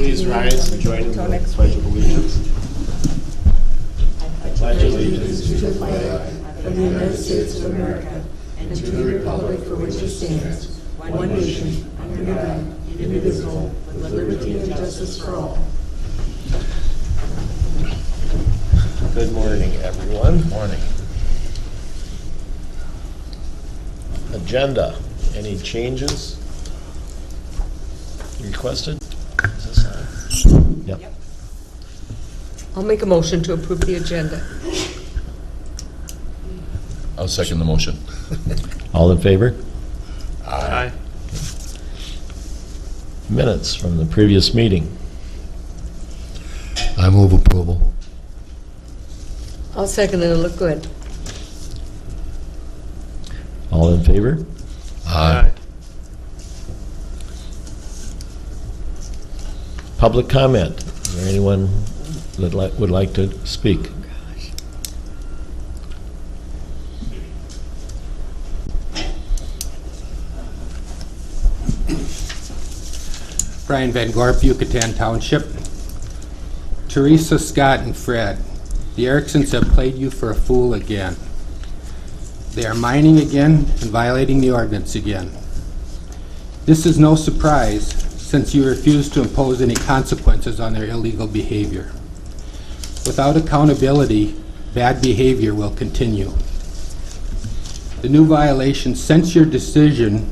Please rise and join in the Pledge of Allegiance. I pledge allegiance to the flag of the United States of America and to the republic for which it stands, one nation, under God, indivisible, with liberty and justice for all. Good morning, everyone. Morning. Agenda. Any changes requested? Is this on? Yep. I'll make a motion to approve the agenda. I'll second the motion. All in favor? Aye. Minutes from the previous meeting. I move approval. I'll second it. It'll look good. All in favor? Aye. Public comment. Is there anyone that would like to speak? Brian Van Gorp, Yucatan Township. Teresa, Scott, and Fred, the Ericksons have played you for a fool again. They are mining again and violating the ordinance again. This is no surprise since you refuse to impose any consequences on their illegal behavior. Without accountability, bad behavior will continue. The new violations since your decision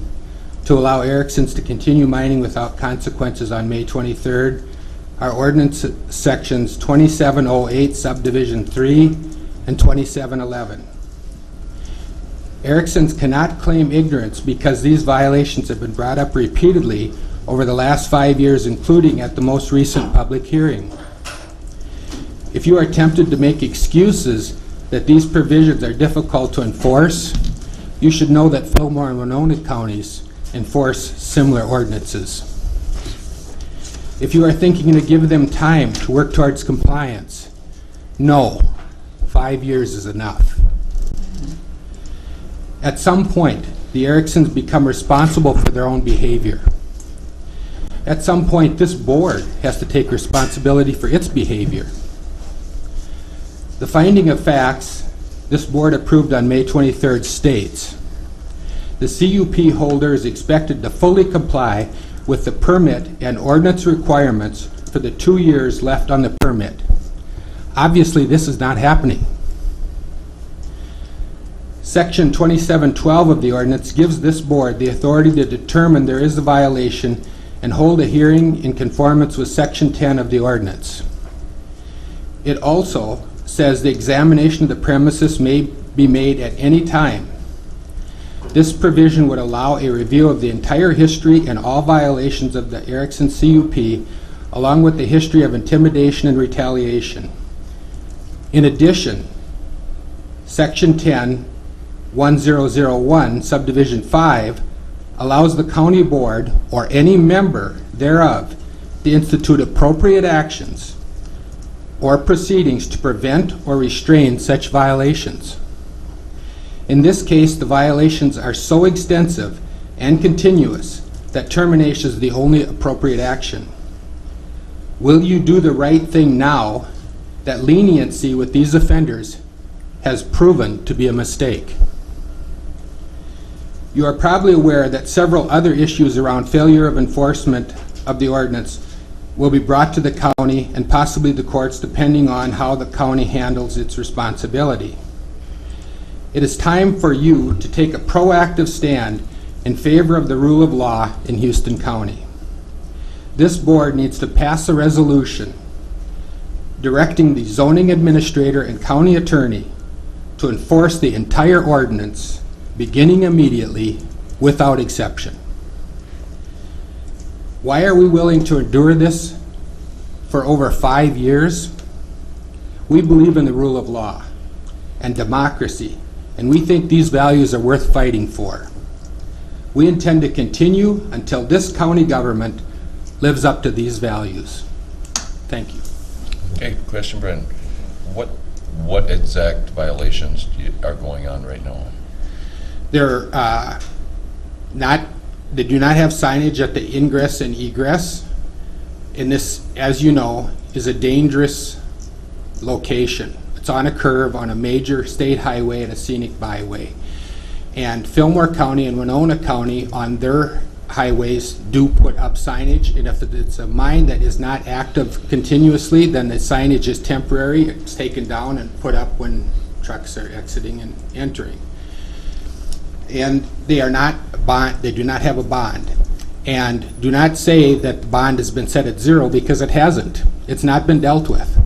to allow Ericksons to continue mining without consequences on May 23rd are ordinance sections 2708 subdivision 3 and 2711. Ericksons cannot claim ignorance because these violations have been brought up repeatedly over the last 5 years, including at the most recent public hearing. If you are tempted to make excuses that these provisions are difficult to enforce, you should know that Fillmore and Winona counties enforce similar ordinances. If you are thinking to give them time to work towards compliance, no, 5 years is enough. At some point, the Ericksons become responsible for their own behavior. At some point, this board has to take responsibility for its behavior. The finding of facts this board approved on May 23rd states, the CUP holder is expected to fully comply with the permit and ordinance requirements for the 2 years left on the permit. Obviously, this is not happening. Section 2712 of the ordinance gives this board the authority to determine there is a violation and hold a hearing in conformance with Section 10 of the ordinance. It also says the examination of the premises may be made at any time. This provision would allow a review of the entire history and all violations of the Erickson CUP, along with the history of intimidation and retaliation. In addition, Section 10-1001, Subdivision 5, allows the county board or any member thereof to institute appropriate actions or proceedings to prevent or restrain such violations. In this case, the violations are so extensive and continuous that termination is the only appropriate action. Will you do the right thing now that leniency with these offenders has proven to be a mistake? You are probably aware that several other issues around failure of enforcement of the ordinance will be brought to the county and possibly the courts, depending on how the county handles its responsibility. It is time for you to take a proactive stand in favor of the rule of law in Houston County. This board needs to pass a resolution directing the zoning administrator and county attorney to enforce the entire ordinance beginning immediately without exception. Why are we willing to endure this for over 5 years? We believe in the rule of law and democracy, and we think these values are worth fighting for. We intend to continue until this county government lives up to these values. Thank you. Okay, question, Brent. What exact violations are going on right now? They're they do not have signage at the ingress and egress. And this, as you know, is a dangerous location. It's on a curve on a major state highway and a scenic byway. And Fillmore County and Winona County on their highways do put up signage, and if it's a mine that is not active continuously, then the signage is temporary. It's taken down and put up when trucks are exiting and entering. And they are not they do not have a bond. And do not say that the bond has been set at 0, because it hasn't. It's not been dealt with.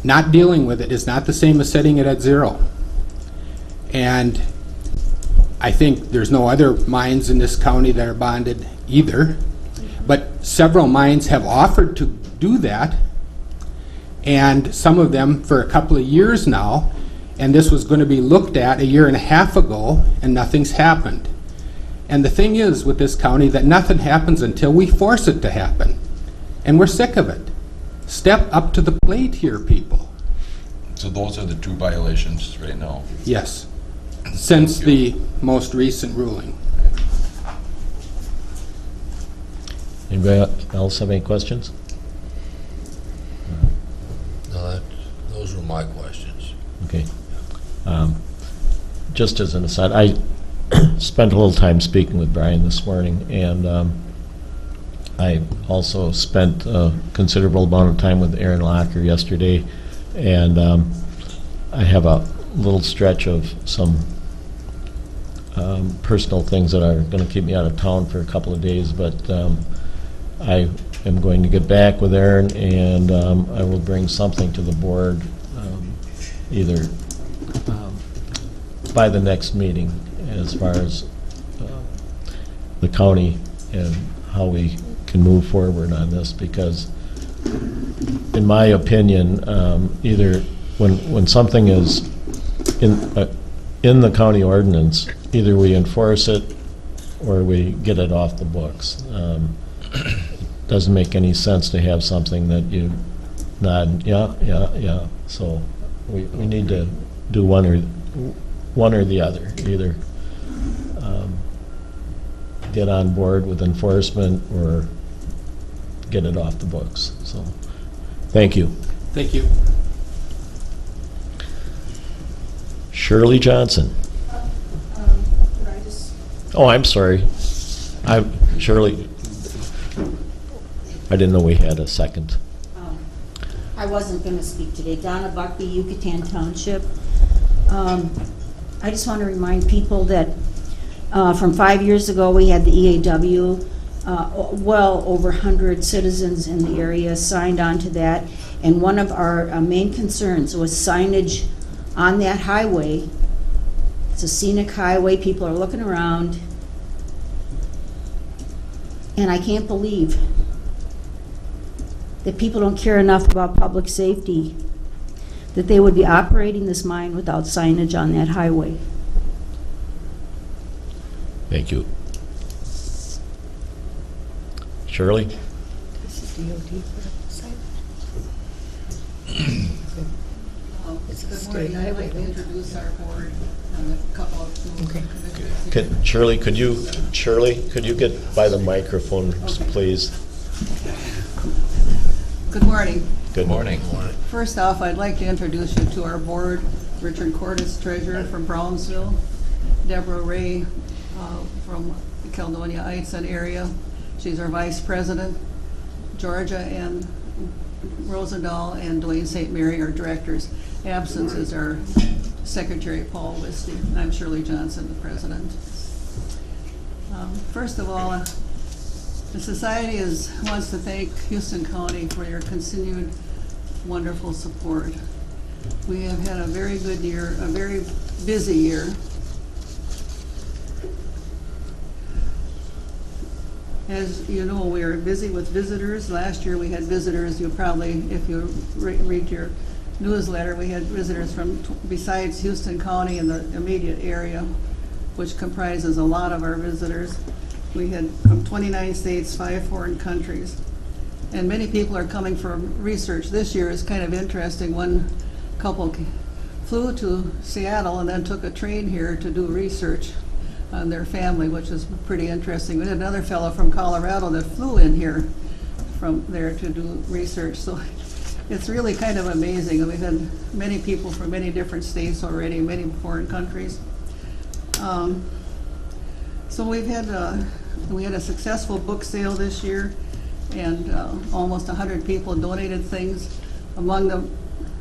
Not dealing with it is not the same as setting it at 0. And I think there's no other mines in this county that are bonded either. But several mines have offered to do that, and some of them for a couple of years now, and this was going to be looked at a year and a half ago, and nothing's happened. And the thing is with this county that nothing happens until we force it to happen. And we're sick of it. Step up to the plate here, people. So those are the 2 violations right now. Yes, since the most recent ruling. Anybody else have any questions? No, those were my questions. Okay. Just as an aside, I spent a little time speaking with Brian this morning, and I also spent a considerable amount of time with Aaron Locker yesterday, and I have a little stretch of some personal things that are going to keep me out of town for a couple of days, but I am going to get back with Aaron, and I will bring something to the board either by the next meeting as far as the county and how we can move forward on this, because in my opinion, either when something is in the county ordinance, either we enforce it or we get it off the books. It doesn't make any sense to have something that you nod, yeah. So we need to do one or the other. Either get on board with enforcement or get it off the books. So, thank you. Thank you. Shirley Johnson. Could I just, Oh, I'm sorry. Shirley, I didn't know we had a second. I wasn't going to speak today. Donna Buckby, Yucatan Township. I just want to remind people that from 5 years ago, we had the EAW. Well over 100 citizens in the area signed on to that. And one of our main concerns was signage on that highway. It's a scenic highway. People are looking around. And I can't believe that people don't care enough about public safety that they would be operating this mine without signage on that highway. Thank you. Shirley? Good morning. I'd like to introduce our board and a couple of commissioners. Shirley, could you get by the microphone, please? Good morning. Good morning. First off, I'd like to introduce you to our board. Richard Cordes, treasurer from Brownsville. Deborah Ray from Caledonia Heights and area. She's our vice president. Georgia and Rosendahl and Dwayne St. Mary are directors. Absence is our secretary, Paul Wisty. I'm Shirley Johnson, the president. First of all, the society wants to thank Houston County for your continued wonderful support. We have had a very good year, a very busy year. As you know, we are busy with visitors. Last year we had visitors, you probably, if you read your newsletter, we had visitors from, besides Houston County and the immediate area, which comprises a lot of our visitors. We had from 29 states, 5 foreign countries. And many people are coming for research. This year is kind of interesting. One couple flew to Seattle and then took a train here to do research on their family, which is pretty interesting. We had another fellow from Colorado that flew in here from there to do research. So it's really kind of amazing. We've had many people from many different states already, many foreign countries. So we had a successful book sale this year, and almost 100 people donated things. Among the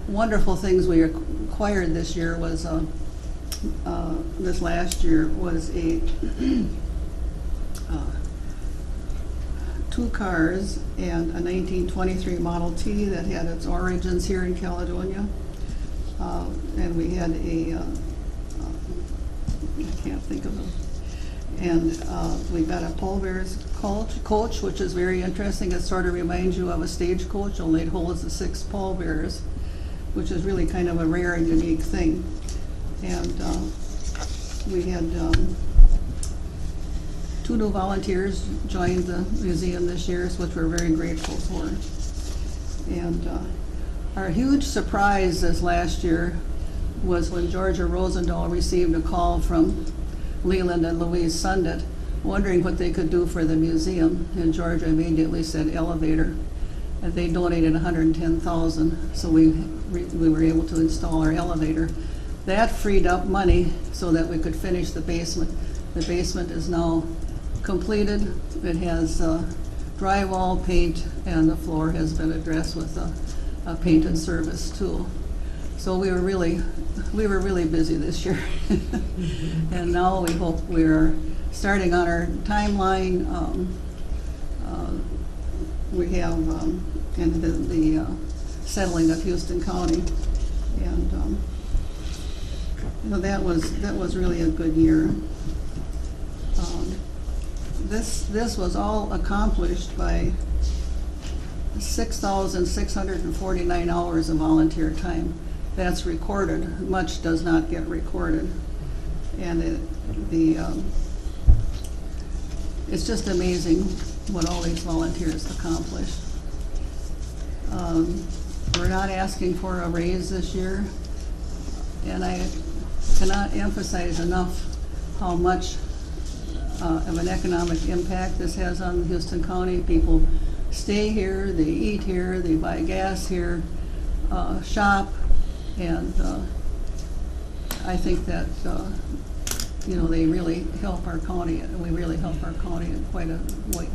wonderful things we acquired this year was, this last year, was a 2 cars and a 1923 Model T that had its origins here in Caledonia. And we had I can't think of them. And we got a Paul Bear's coach, which is very interesting. It sort of reminds you of a stagecoach, only it holds the 6 Paul Bears, which is really kind of a rare and unique thing. And we had 2 new volunteers joined the museum this year, which we're very grateful for. And our huge surprise this last year was when Georgia Rosendahl received a call from Leland and Louise Sundit, wondering what they could do for the museum, and Georgia immediately said elevator. And they donated $110,000, so we were able to install our elevator. That freed up money so that we could finish the basement. The basement is now completed. It has drywall, paint, and the floor has been addressed with a paint and service tool. So we were really busy this year. And now we hope we're starting on our timeline. We have and the settling of Houston County, and that was really a good year. This was all accomplished by 6,649 hours of volunteer time. That's recorded. Much does not get recorded, and it's just amazing what all these volunteers accomplish. We're not asking for a raise this year, and I cannot emphasize enough how much of an economic impact this has on Houston County. People stay here, they eat here, they buy gas here, shop, and I think that they really help our county, and we really help our county in quite a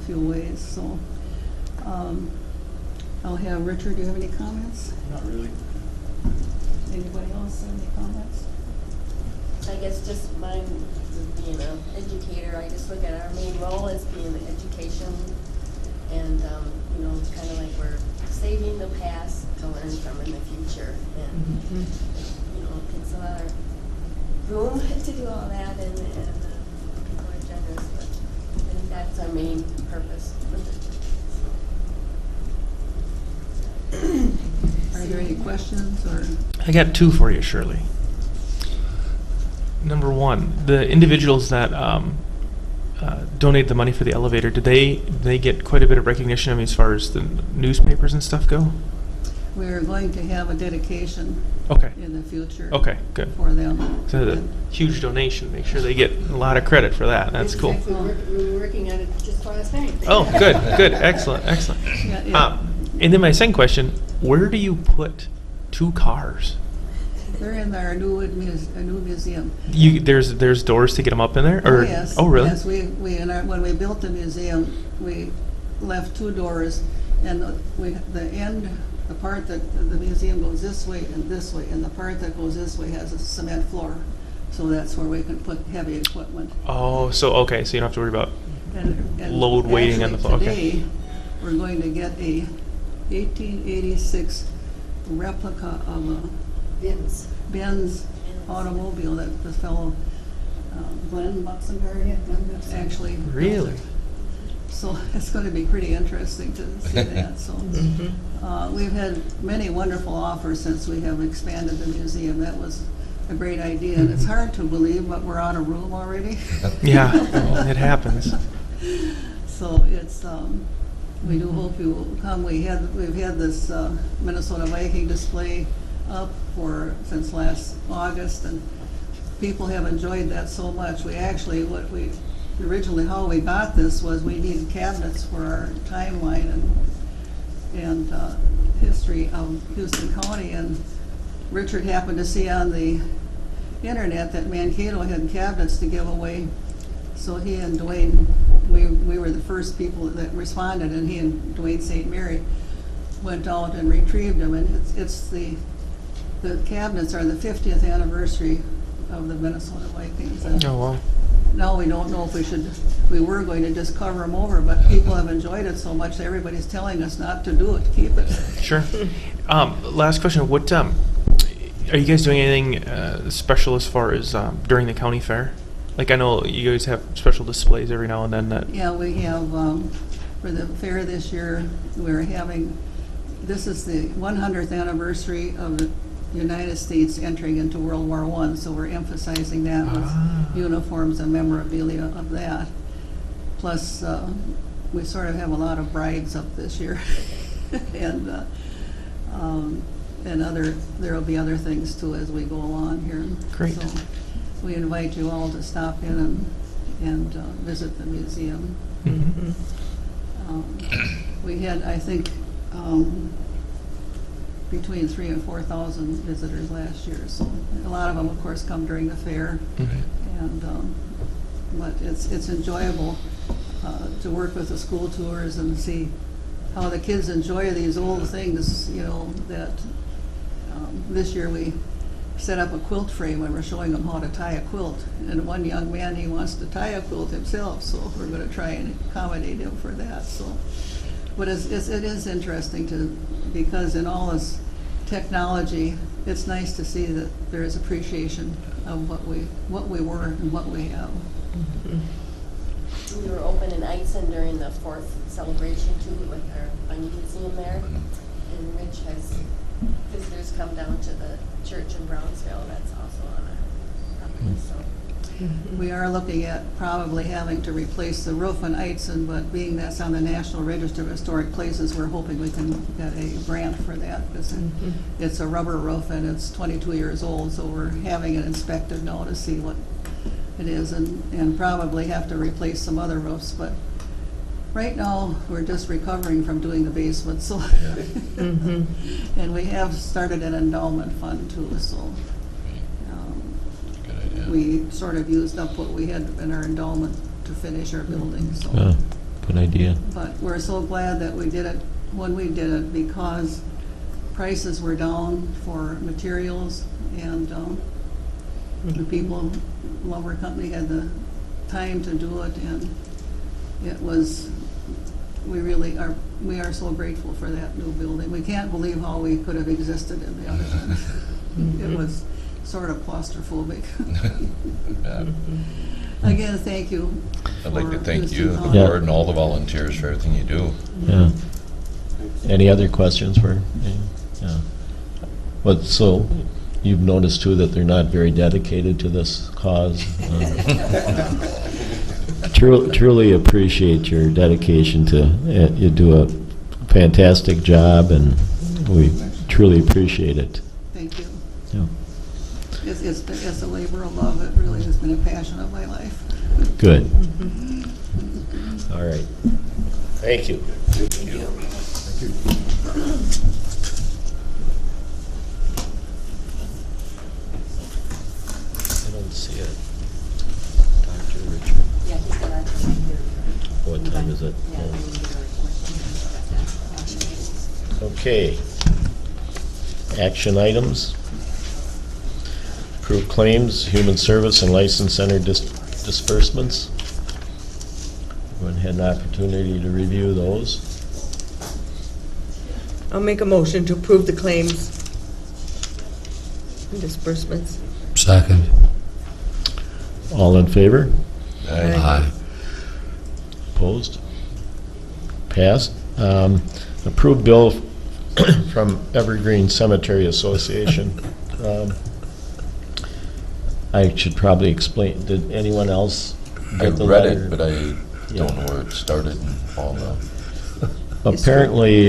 few ways. So I'll have Richard. Do you have any comments? Not really. Anybody else have any comments? I guess just mine, being an educator, I just look at our main role as being education, and it's kind of like we're saving the past to learn from in the future, and it takes a lot of room to do all that, and people are generous, but I think that's our main purpose with it. Are there any questions or? I got 2 for you, Shirley. Number 1, the individuals that donate the money for the elevator, did they get quite a bit of recognition? I mean, as far as the newspapers and stuff go? We're going to have a dedication in the future. Okay, good. For them. So the huge donation, make sure they get a lot of credit for that. That's cool. We were working on it just last night. Oh, good, excellent. Yeah. And then my second question, where do you put 2 cars? They're in our new museum. There's doors to get them up in there? Or, yes. Oh, really? Yes, when we built the museum, we left 2 doors, and the part that the museum goes this way, and the part that goes this way has a cement floor. So that's where we can put heavy equipment. Oh, so you don't have to worry about and load waiting on the floor. Today, we're going to get a 1886 replica of a Benz automobile that the fellow Glenn Buxenberg actually Really? built. So it's going to be pretty interesting to see that. So we've had many wonderful offers since we have expanded the museum. That was a great idea, and it's hard to believe, but we're out of room already. Yeah, it happens. So it's we do hope you will come. We've had this Minnesota Viking display up since last August, and people have enjoyed that so much. Originally how we got this was we needed cabinets for our timeline, and and history of Houston County, and Richard happened to see on the internet that Mankato had cabinets to give away. So he and Dwayne, we were the first people that responded, and he and Dwayne St. Mary went out and retrieved them. And it's the cabinets are the 50th anniversary of the Minnesota Vikings. And Oh, wow. now we don't know if we were going to just cover them over, but people have enjoyed it so much that everybody's telling us not to do it, keep it. Sure. Last question. What are you guys doing anything special as far as during the county fair? Like, I know you guys have special displays every now and then that. Yeah, we have, for the fair this year, we're having, this is the 100th anniversary of the United States entering into World War I, so we're emphasizing that with uniforms and memorabilia of that. Plus, we sort of have a lot of brides up this year. And there'll be other things too as we go along here. Great. So we invite you all to stop in and visit the museum. Mhm. We had, I think, between 3,000 and 4,000 visitors last year. So a lot of them, of course, come during the fair. Mhm. And but it's enjoyable to work with the school tours and see how the kids enjoy these old things. You know that this year we set up a quilt frame and we're showing them how to tie a quilt. And one young man, he wants to tie a quilt himself, so we're going to try and accommodate him for that. So, but it is interesting because in all this technology, it's nice to see that there is appreciation of what we were and what we have. We were open in Eitzen during the 4th celebration too with our Bunny Museum there. And Rich has visitors come down to the church in Brownsville. That's also on our property, so. We are looking at probably having to replace the roof in Eitzen, but being that's on the National Register of Historic Places, we're hoping we can get a grant for that, because it's a rubber roof and it's 22 years old, so we're having it inspected now to see what it is, and probably have to replace some other roofs, but right now, we're just recovering from doing the basement, so. And we have started an endowment fund too, so. Good idea. We sort of used up what we had in our endowment to finish our building, so. Oh, good idea. But we're so glad that we did it when we did it, because prices were down for materials, and the people, lumber company had the time to do it, and it was, we are so grateful for that new building. We can't believe how we could have existed in the other one. It was sort of claustrophobic. Yeah. Again, thank you. I'd like to for thank you, Houston the County. Yeah. board, and all the volunteers for everything you do. Yeah. Any other questions for? Yeah. But so you've noticed too that they're not very dedicated to this cause. Truly appreciate your dedication to it. You do a fantastic job, and we truly appreciate it. Thank you. Yeah. It's a labor of love. It really has been a passion of my life. Good. All right. Thank you. I don't see it. Dr. Richard. Yeah, he's got on tonight. What time is it? Yeah, Oh. we need to request. Okay. Action items. Approve claims, human service, and license center disbursements. Everyone had an opportunity to review those. I'll make a motion to approve the claims and disbursements. Second. All in favor? Aye. Aye. Opposed? Passed. Approved bill from Evergreen Cemetery Association. I should probably explain, did anyone else I get the read letter? it, but I Yeah. don't know where it started and all the. Apparently,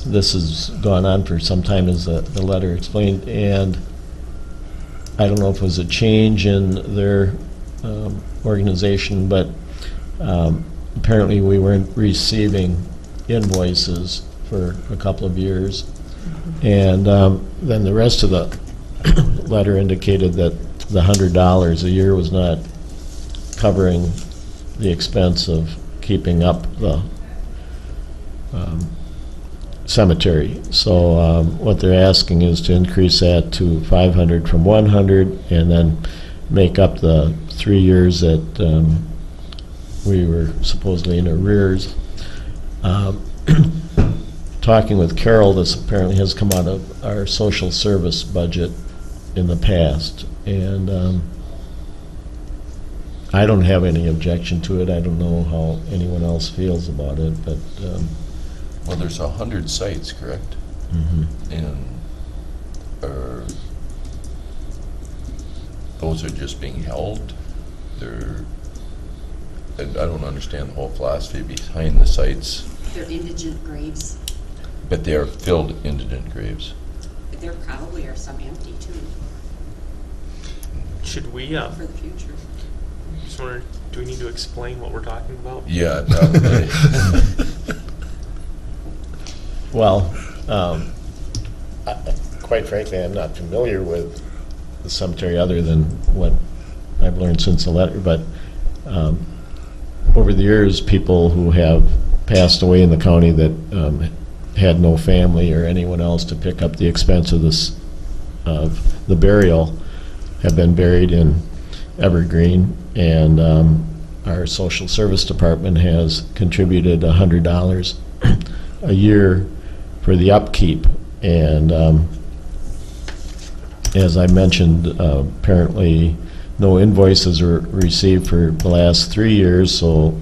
this has gone on for some time, as the letter explained, and I don't know if it was a change in their organization, but apparently we weren't receiving invoices for a couple of years. And then the rest of the letter indicated that the $100 a year was not covering the expense of keeping up the cemetery. So what they're asking is to increase that to 500 from 100, and then make up the 3 years that we were supposedly in arrears. Talking with Carol, this apparently has come out of our social service budget in the past, and I don't have any objection to it. I don't know how anyone else feels about it, but Well, there's 100 sites, correct? And those are just being held? I don't understand the whole philosophy behind the sites, They're indigent graves, but they are filled indigent graves. but there probably are some empty too, Should we, for the future. just wonder, do we need to explain what we're talking about? Yeah, probably. well, quite frankly, I'm not familiar with the cemetery other than what I've learned since the letter, but over the years, people who have passed away in the county that had no family or anyone else to pick up the expense of this, of the burial, have been buried in Evergreen, and our social service department has contributed $100 a year for the upkeep. And as I mentioned, apparently no invoices were received for the last 3 years, so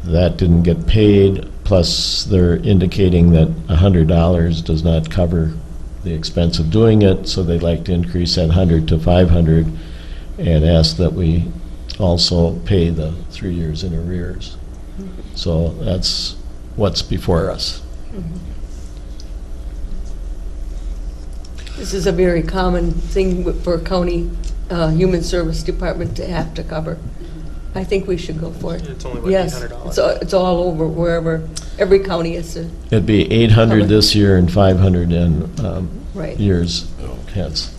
that didn't get paid. Plus, they're indicating that $100 does not cover the expense of doing it, so they'd like to increase that 100 to 500 and ask that we also pay the 3 years in arrears. So that's what's before us. This is a very common thing for a county human service department to have to cover. I think we should go for it. It's only like Yes, $800. it's all over, wherever, every county has to, It'd be 800 this year and 500 in right, years hence.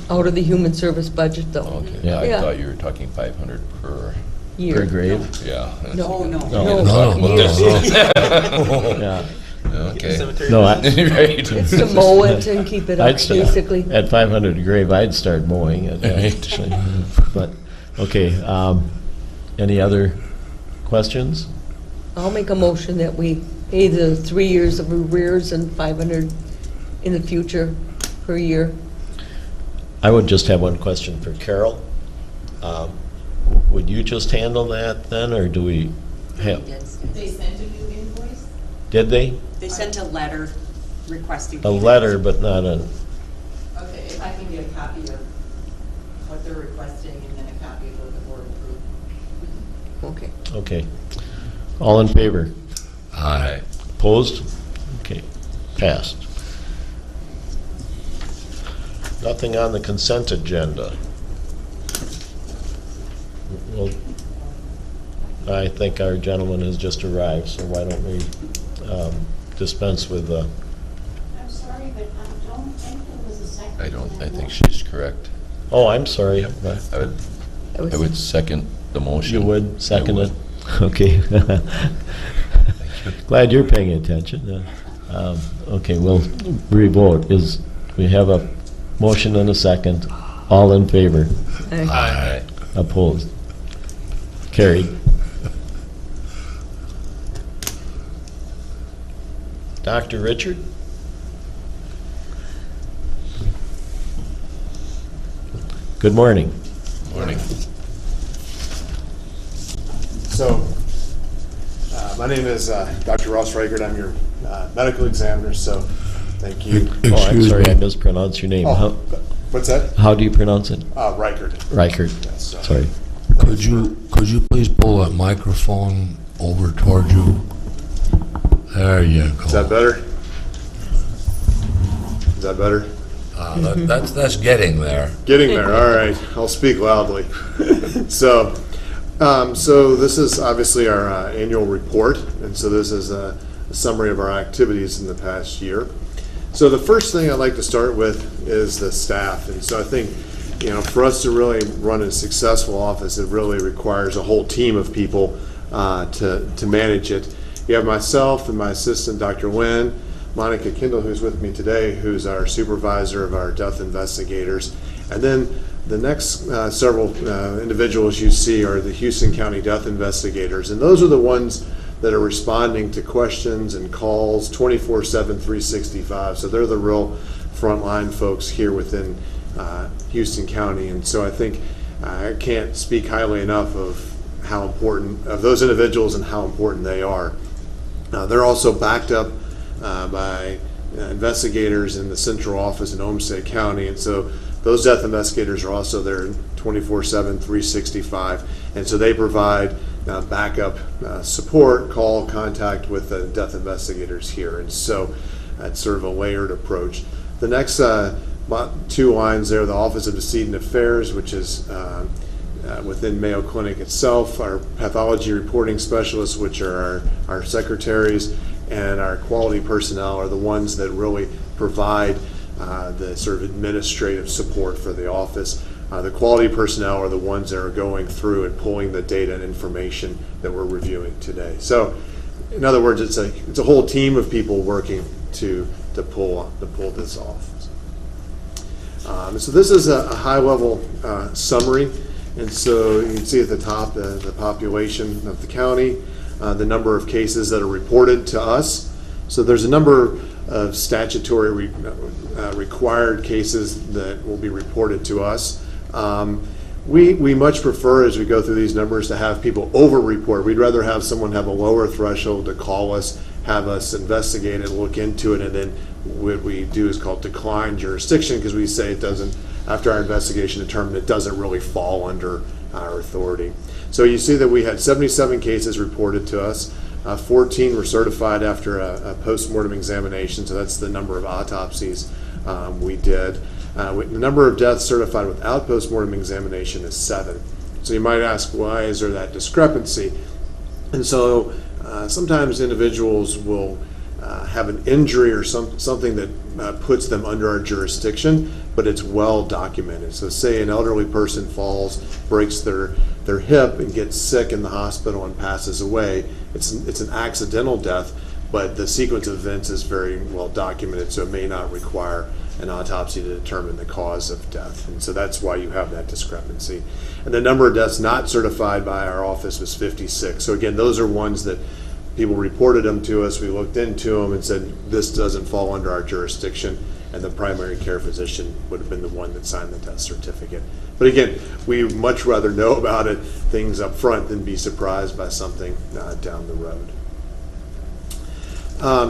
out of the human service budget though. Okay, Yeah. I Yeah. thought you were talking 500 per, Year. Per grave? yeah. No. Oh, no. No. No, year. Yeah. Okay. Cemetery. No, Right. It's to mow it and keep it up, I'd start, basically. at 500 a grave, I'd start mowing it, actually. But, okay, any other questions? I'll make a motion that we pay the 3 years of arrears and 500 in the future per year. I would just have one question for Carol. Would you just handle that then, or do we have, They sent a new invoice? did they? They sent a letter requesting. A letter, but not a, Okay, if I can get a copy of what they're requesting and then a copy of what the board approved. Okay. okay. All in favor? Aye. Opposed? Okay, passed. Nothing on the consent agenda. Well, I think our gentleman has just arrived, so why don't we dispense with the... I'm sorry, but I don't think there was a second. I think she's correct. Oh, I'm sorry. Yep. I would second the motion. You would second I it? Okay. Glad you're paying attention. Okay, we'll re-vote. We have a motion and a second. All in favor? Aye. Opposed? Carried. Dr. Richard? Good morning. Morning. So, my name is Dr. Ross Reichert. I'm your medical examiner, so thank you. Oh, I'm Excuse sorry, me. I mispronounced your name. Oh, what's that? How do you pronounce it? Reichert. Reichert. Yes, Sorry. Could you please pull that microphone over toward you? There you go. Is that better? Is that better? That's getting there. Getting there. All right. I'll speak loudly. So this is obviously our annual report, and so this is summary of our activities in the past year. So the first thing I'd like to start with is the staff. And so I think, for us to really run a successful office, it really requires a whole team of people to manage it. You have myself and my assistant, Dr. Nguyen, Monica Kendall, who's with me today, who's our supervisor of our death investigators. And then the next several individuals you see are the Houston County Death Investigators. And those are the ones that are responding to questions and calls 24/7, 365. So they're the real frontline folks here within Houston County. And so I think I can't speak highly enough of how important, of those individuals and how important they are. They're also backed up by investigators in the central office in Olmsted County, and so those death investigators are also there 24/7, 365, and so they provide backup support, call, contact with the death investigators here, and so that's sort of a layered approach. The next two lines there, the Office of Decedent Affairs, which is within Mayo Clinic itself, our pathology reporting specialists, which are our secretaries, and our quality personnel are the ones that really provide the sort of administrative support for the office. The quality personnel are the ones that are going through and pulling the data and information that we're reviewing today. So, in other words, it's a whole team of people working to pull this off. So this is a high-level summary, and so you can see at the top the population of the county, the number of cases that are reported to us. So there's a number of statutory required cases that will be reported to us. We much prefer, as we go through these numbers, to have people over-report. We'd rather have someone have a lower threshold to call us, have us investigate it, look into it, and then what we do is called decline jurisdiction, because we say it doesn't, after our investigation determined it doesn't really fall under our authority. So you see that we had 77 cases reported to us. 14 were certified after a post-mortem examination, so that's the number of autopsies we did. The number of deaths certified without post-mortem examination is 7. So you might ask, why is there that discrepancy? And so sometimes individuals will have an injury or something that puts them under our jurisdiction, but it's well documented. So say an elderly person falls, breaks their hip and gets sick in the hospital and passes away. It's an accidental death, but the sequence of events is very well documented, so it may not require an autopsy to determine the cause of death. And so that's why you have that discrepancy. And the number of deaths not certified by our office was 56. So again, those are ones that people reported them to us, we looked into them and said, this doesn't fall under our jurisdiction, and the primary care physician would have been the one that signed the death certificate. But again, we much rather know about it, things up front, than be surprised by something down the road.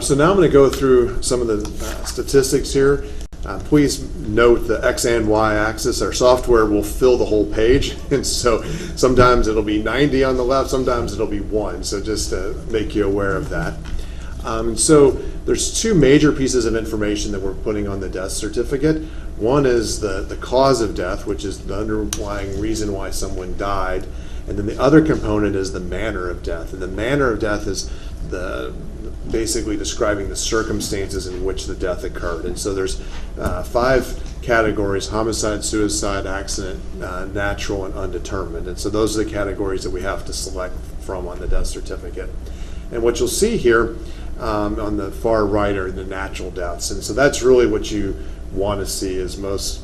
So now I'm going to go through some of the statistics here. Please note the X and Y axis. Our software will fill the whole page, and so sometimes it'll be 90 on the left, sometimes it'll be 1, so just to make you aware of that. And so there's two major pieces of information that we're putting on the death certificate. One is the cause of death, which is the underlying reason why someone died, and then the other component is the manner of death. And the manner of death is basically describing the circumstances in which the death occurred. And so there's 5 categories: homicide, suicide, accident, natural, and undetermined. And so those are the categories that we have to select from on the death certificate. And what you'll see here on the far right are the natural deaths. And so that's really what you want to see, is most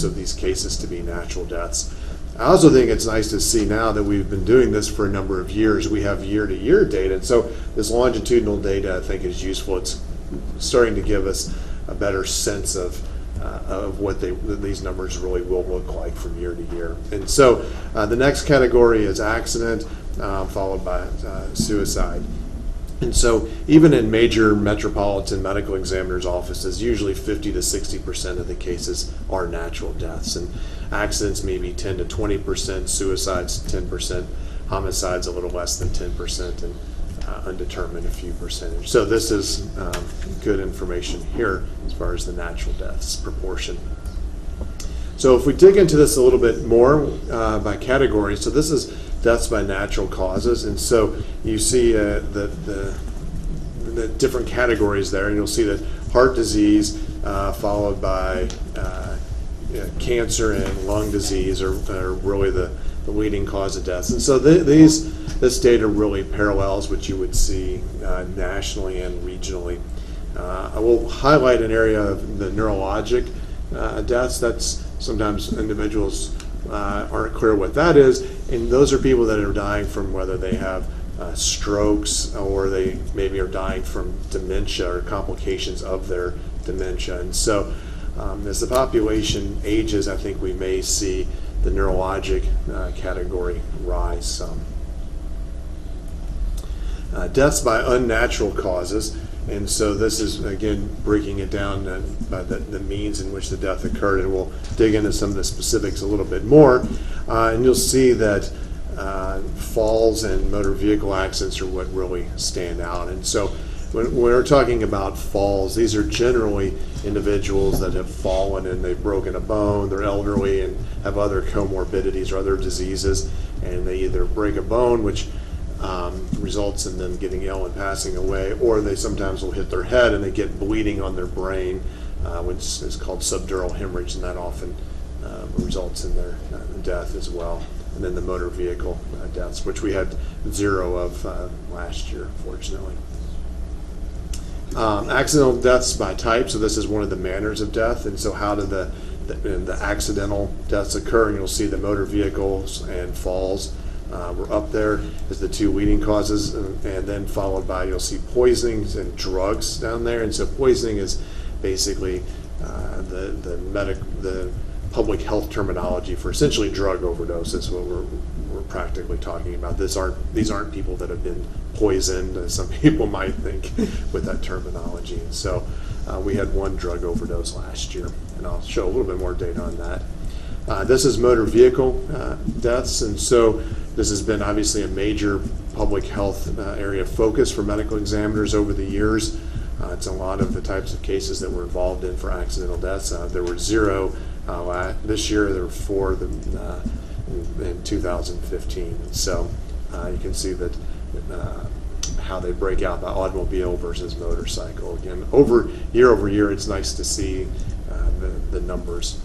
of these cases to be natural deaths. I also think it's nice to see now that we've been doing this for a number of years, we have year-to-year data. And so this longitudinal data, I think, is useful. It's starting to give us a better sense of what these numbers really will look like from year to year. And so the next category is accident, followed by suicide. And so even in major metropolitan medical examiners' offices, usually 50 to 60% of the cases are natural deaths. And accidents maybe 10 to 20%, suicides 10%, homicides a little less than 10%, and undetermined a few percentage. So this is good information here as far as the natural deaths proportion. So if we dig into this a little bit more by category, so this is deaths by natural causes, and so you see the the different categories there, and you'll see that heart disease followed by cancer and lung disease are really the leading cause of deaths. And so this data really parallels what you would see nationally and regionally. I will highlight an area of the neurologic deaths. That's sometimes individuals aren't clear what that is, and those are people that are dying from whether they have strokes or they maybe are dying from dementia or complications of their dementia. And so as the population ages, I think we may see the neurologic category rise some. Deaths by unnatural causes, and so this is again breaking it down by the means in which the death occurred, and we'll dig into some of the specifics a little bit more, and you'll see that falls and motor vehicle accidents are what really stand out. And so when we're talking about falls, these are generally individuals that have fallen and they've broken a bone, they're elderly and have other comorbidities or other diseases, and they either break a bone, which results in them getting ill and passing away, or they sometimes will hit their head and they get bleeding on their brain, which is called subdural hemorrhage, and that often results in their death as well. And then the motor vehicle deaths, which we had 0 of last year, fortunately. Accidental deaths by type, so this is one of the manners of death, and so how do the accidental deaths occur? And you'll see the motor vehicles and falls were up there as the 2 leading causes, and then followed by, you'll see poisonings and drugs down there. And so poisoning is basically the public health terminology for essentially drug overdoses, what we're practically talking about. These aren't people that have been poisoned, as some people might think with that terminology. And so we had 1 drug overdose last year, and I'll show a little bit more data on that. This is motor vehicle deaths, and so this has been obviously a major public health area of focus for medical examiners over the years. It's a lot of the types of cases that we're involved in for accidental deaths. There were 0 this year, there were 4 in 2015. So you can see that how they break out by automobile versus motorcycle. Again, year over year, it's nice to see the numbers.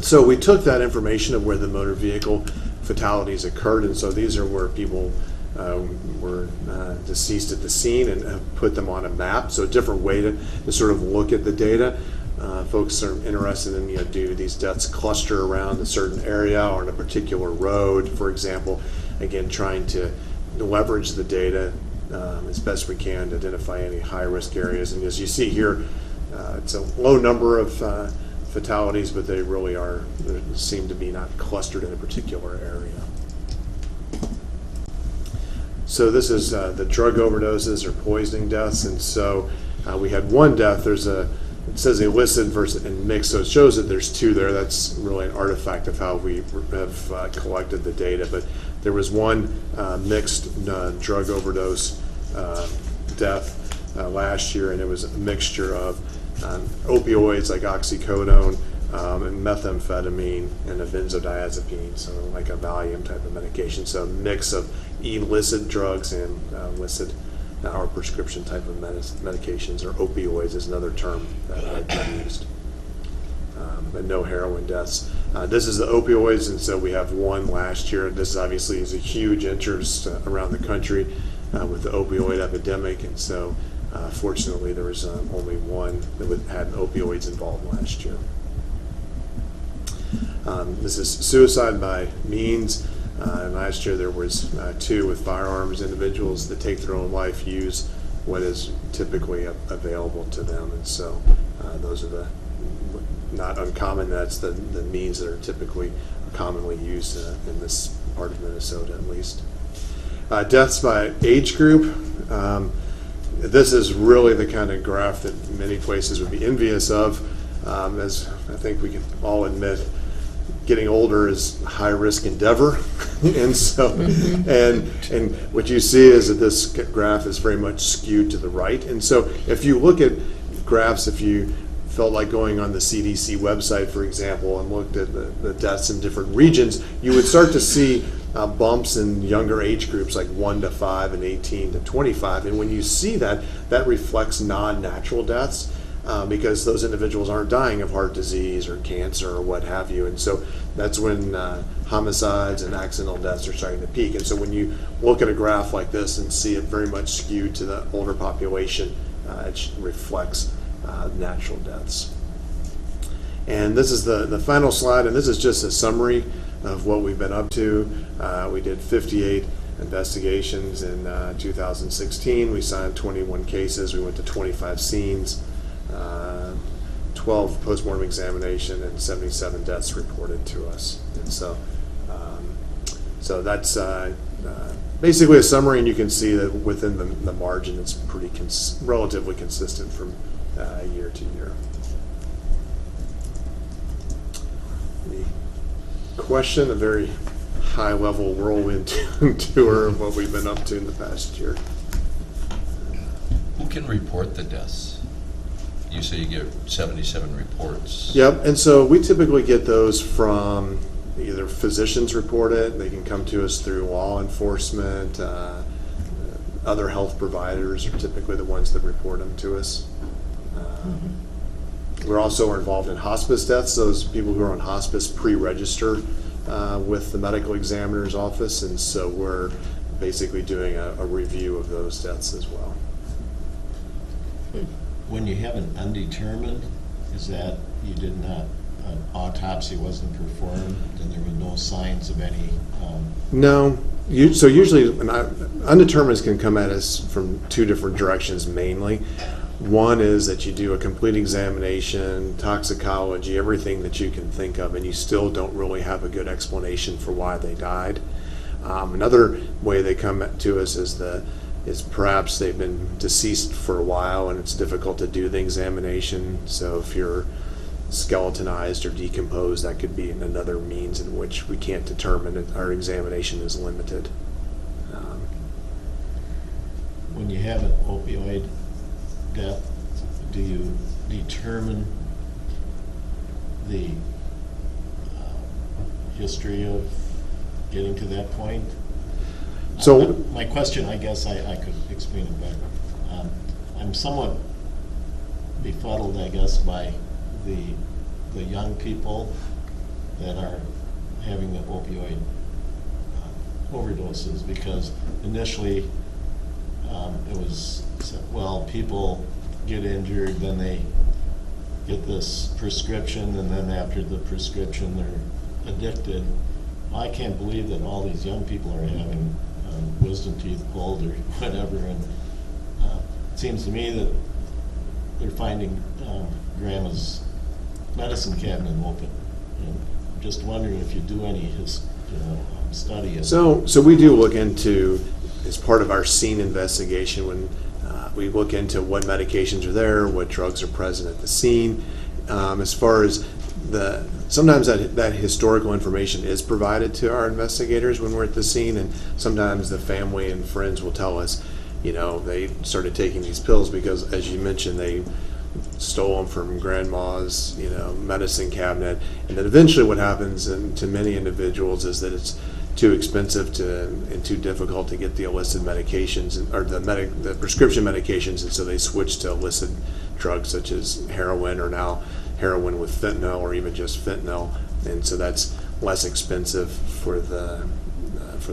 So we took that information of where the motor vehicle fatalities occurred, and so these are where people were deceased at the scene, and have put them on a map. So a different way to sort of look at the data. Folks are interested in, do these deaths cluster around a certain area or in a particular road, for example. Again, trying to leverage the data as best we can to identify any high-risk areas. And as you see here, it's a low number of fatalities, but they really seem to be not clustered in a particular area. So this is the drug overdoses or poisoning deaths, and so we had 1 death. It says illicit versus and mixed, so it shows that there's 2 there. That's really an artifact of how we have collected the data. But there was 1 mixed drug overdose death last year, and it was a mixture of opioids like oxycodone and methamphetamine and a benzodiazepine, so like a Valium type of medication. So a mix of illicit drugs and illicit or prescription type of medications, or opioids is another term that I've been used. But no heroin deaths. This is the opioids, and so we have 1 last year. This obviously is a huge interest around the country with the opioid epidemic, and so fortunately there was only 1 that had opioids involved last year. This is suicide by means. And last year there was 2 with firearms. Individuals that take their own life use what is typically available to them, and so those are not uncommon. That's the means that are typically commonly used in this part of Minnesota, at least. Deaths by age group. This is really the kind of graph that many places would be envious of, as I think we can all admit. Getting older is a high-risk endeavor, and so, and what you see is that this graph is very much skewed to the right. And so, if you look at graphs, if you felt like going on the CDC website, for example, and looked at the deaths in different regions, you would start to see bumps in younger age groups like 1 to 5 and 18 to 25. And when you see that, that reflects non-natural deaths because those individuals aren't dying of heart disease or cancer or what have you. And so that's when homicides and accidental deaths are starting to peak. And so when you look at a graph like this and see it very much skewed to the older population, it reflects natural deaths. And this is the final slide, and this is just a summary of what we've been up to. We did 58 investigations in 2016. We signed 21 cases. We went to 25 scenes, 12 postmortem examination, and 77 deaths reported to us. And so, so that's basically a summary, and you can see that within the margin, it's pretty relatively consistent from year to year. Any question? A very high-level whirlwind tour of what we've been up to in the past year. Who can report the deaths? You say you get 77 reports. Yep, and so we typically get those from either physicians report it, they can come to us through law enforcement, other health providers are typically the ones that report them to us. We're also involved in hospice deaths. Those people who are on hospice pre-register with the medical examiner's office, and so we're basically doing a review of those deaths as well. When you have an undetermined, is that you did not, an autopsy wasn't performed, and there were no signs of any? No. So usually undetermineds can come at us from two different directions mainly. One is that you do a complete examination, toxicology, everything that you can think of, and you still don't really have a good explanation for why they died. Another way they come to us is perhaps they've been deceased for a while and it's difficult to do the examination. So if you're skeletonized or decomposed, that could be another means in which we can't determine it. Our examination is limited. When you have an opioid death, do you determine the history of getting to that point? So my question, I guess I could explain it better. I'm somewhat befuddled, I guess, by the young people that are having the opioid overdoses, because initially it was, well, people get injured, then they get this prescription, and then after the prescription they're addicted. Well, I can't believe that all these young people are having wisdom teeth pulled or whatever, and it seems to me that they're finding grandma's medicine cabinet open. And I'm just wondering if you do any study of So we do look into, as part of our scene investigation, when we look into what medications are there, what drugs are present at the scene. As far as sometimes that historical information is provided to our investigators when we're at the scene, and sometimes the family and friends will tell us, they started taking these pills because, as you mentioned, they stole them from grandma's, medicine cabinet. And then eventually what happens to many individuals is that it's too expensive and too difficult to get the illicit medications or the prescription medications, and so they switch to illicit drugs such as heroin, or now heroin with fentanyl, or even just fentanyl, and so that's less expensive for the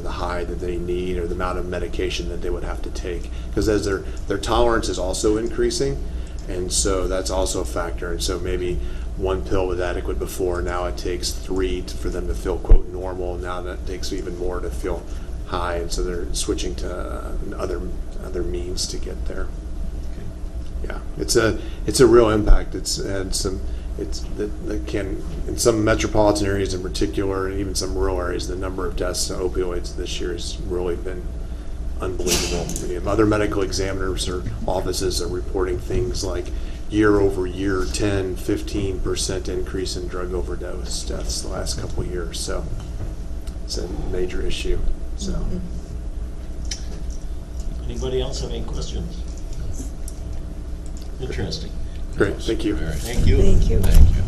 high that they need, or the amount of medication that they would have to take, because as their tolerance is also increasing, and so that's also a factor. And so maybe one pill was adequate before, now it takes 3 for them to feel, quote, normal. Now that takes even more to feel high, and so they're switching to other means to get there. Yeah, it's a real impact. It's had some. That can, in some metropolitan areas in particular, and even some rural areas, the number of deaths to opioids this year has really been unbelievable. Other medical examiners or offices are reporting things like year over year, 10-15% increase in drug overdose deaths the last couple of years. So it's a major issue. So. Anybody else have any questions? Interesting. Great, thank you. Thank you. Thank you. Thank you.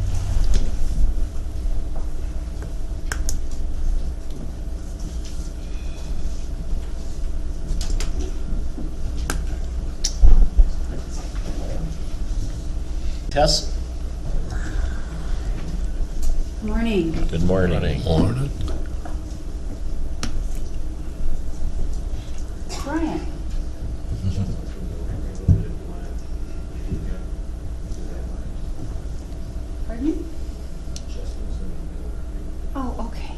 Tess? Morning. Good morning. Morning. Brian. Pardon me? Oh, okay.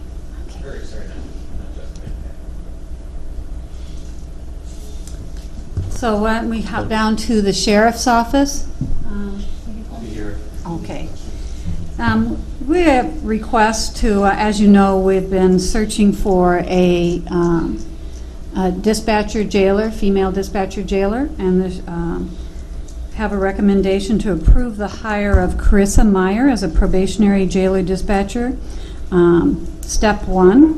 So why don't we hop down to the sheriff's office? Okay. We have requests to, as you know, we've been searching for a dispatcher jailer, female dispatcher jailer, and there's, have a recommendation to approve the hire of Carissa Meyer as a probationary jailer dispatcher. Step 1,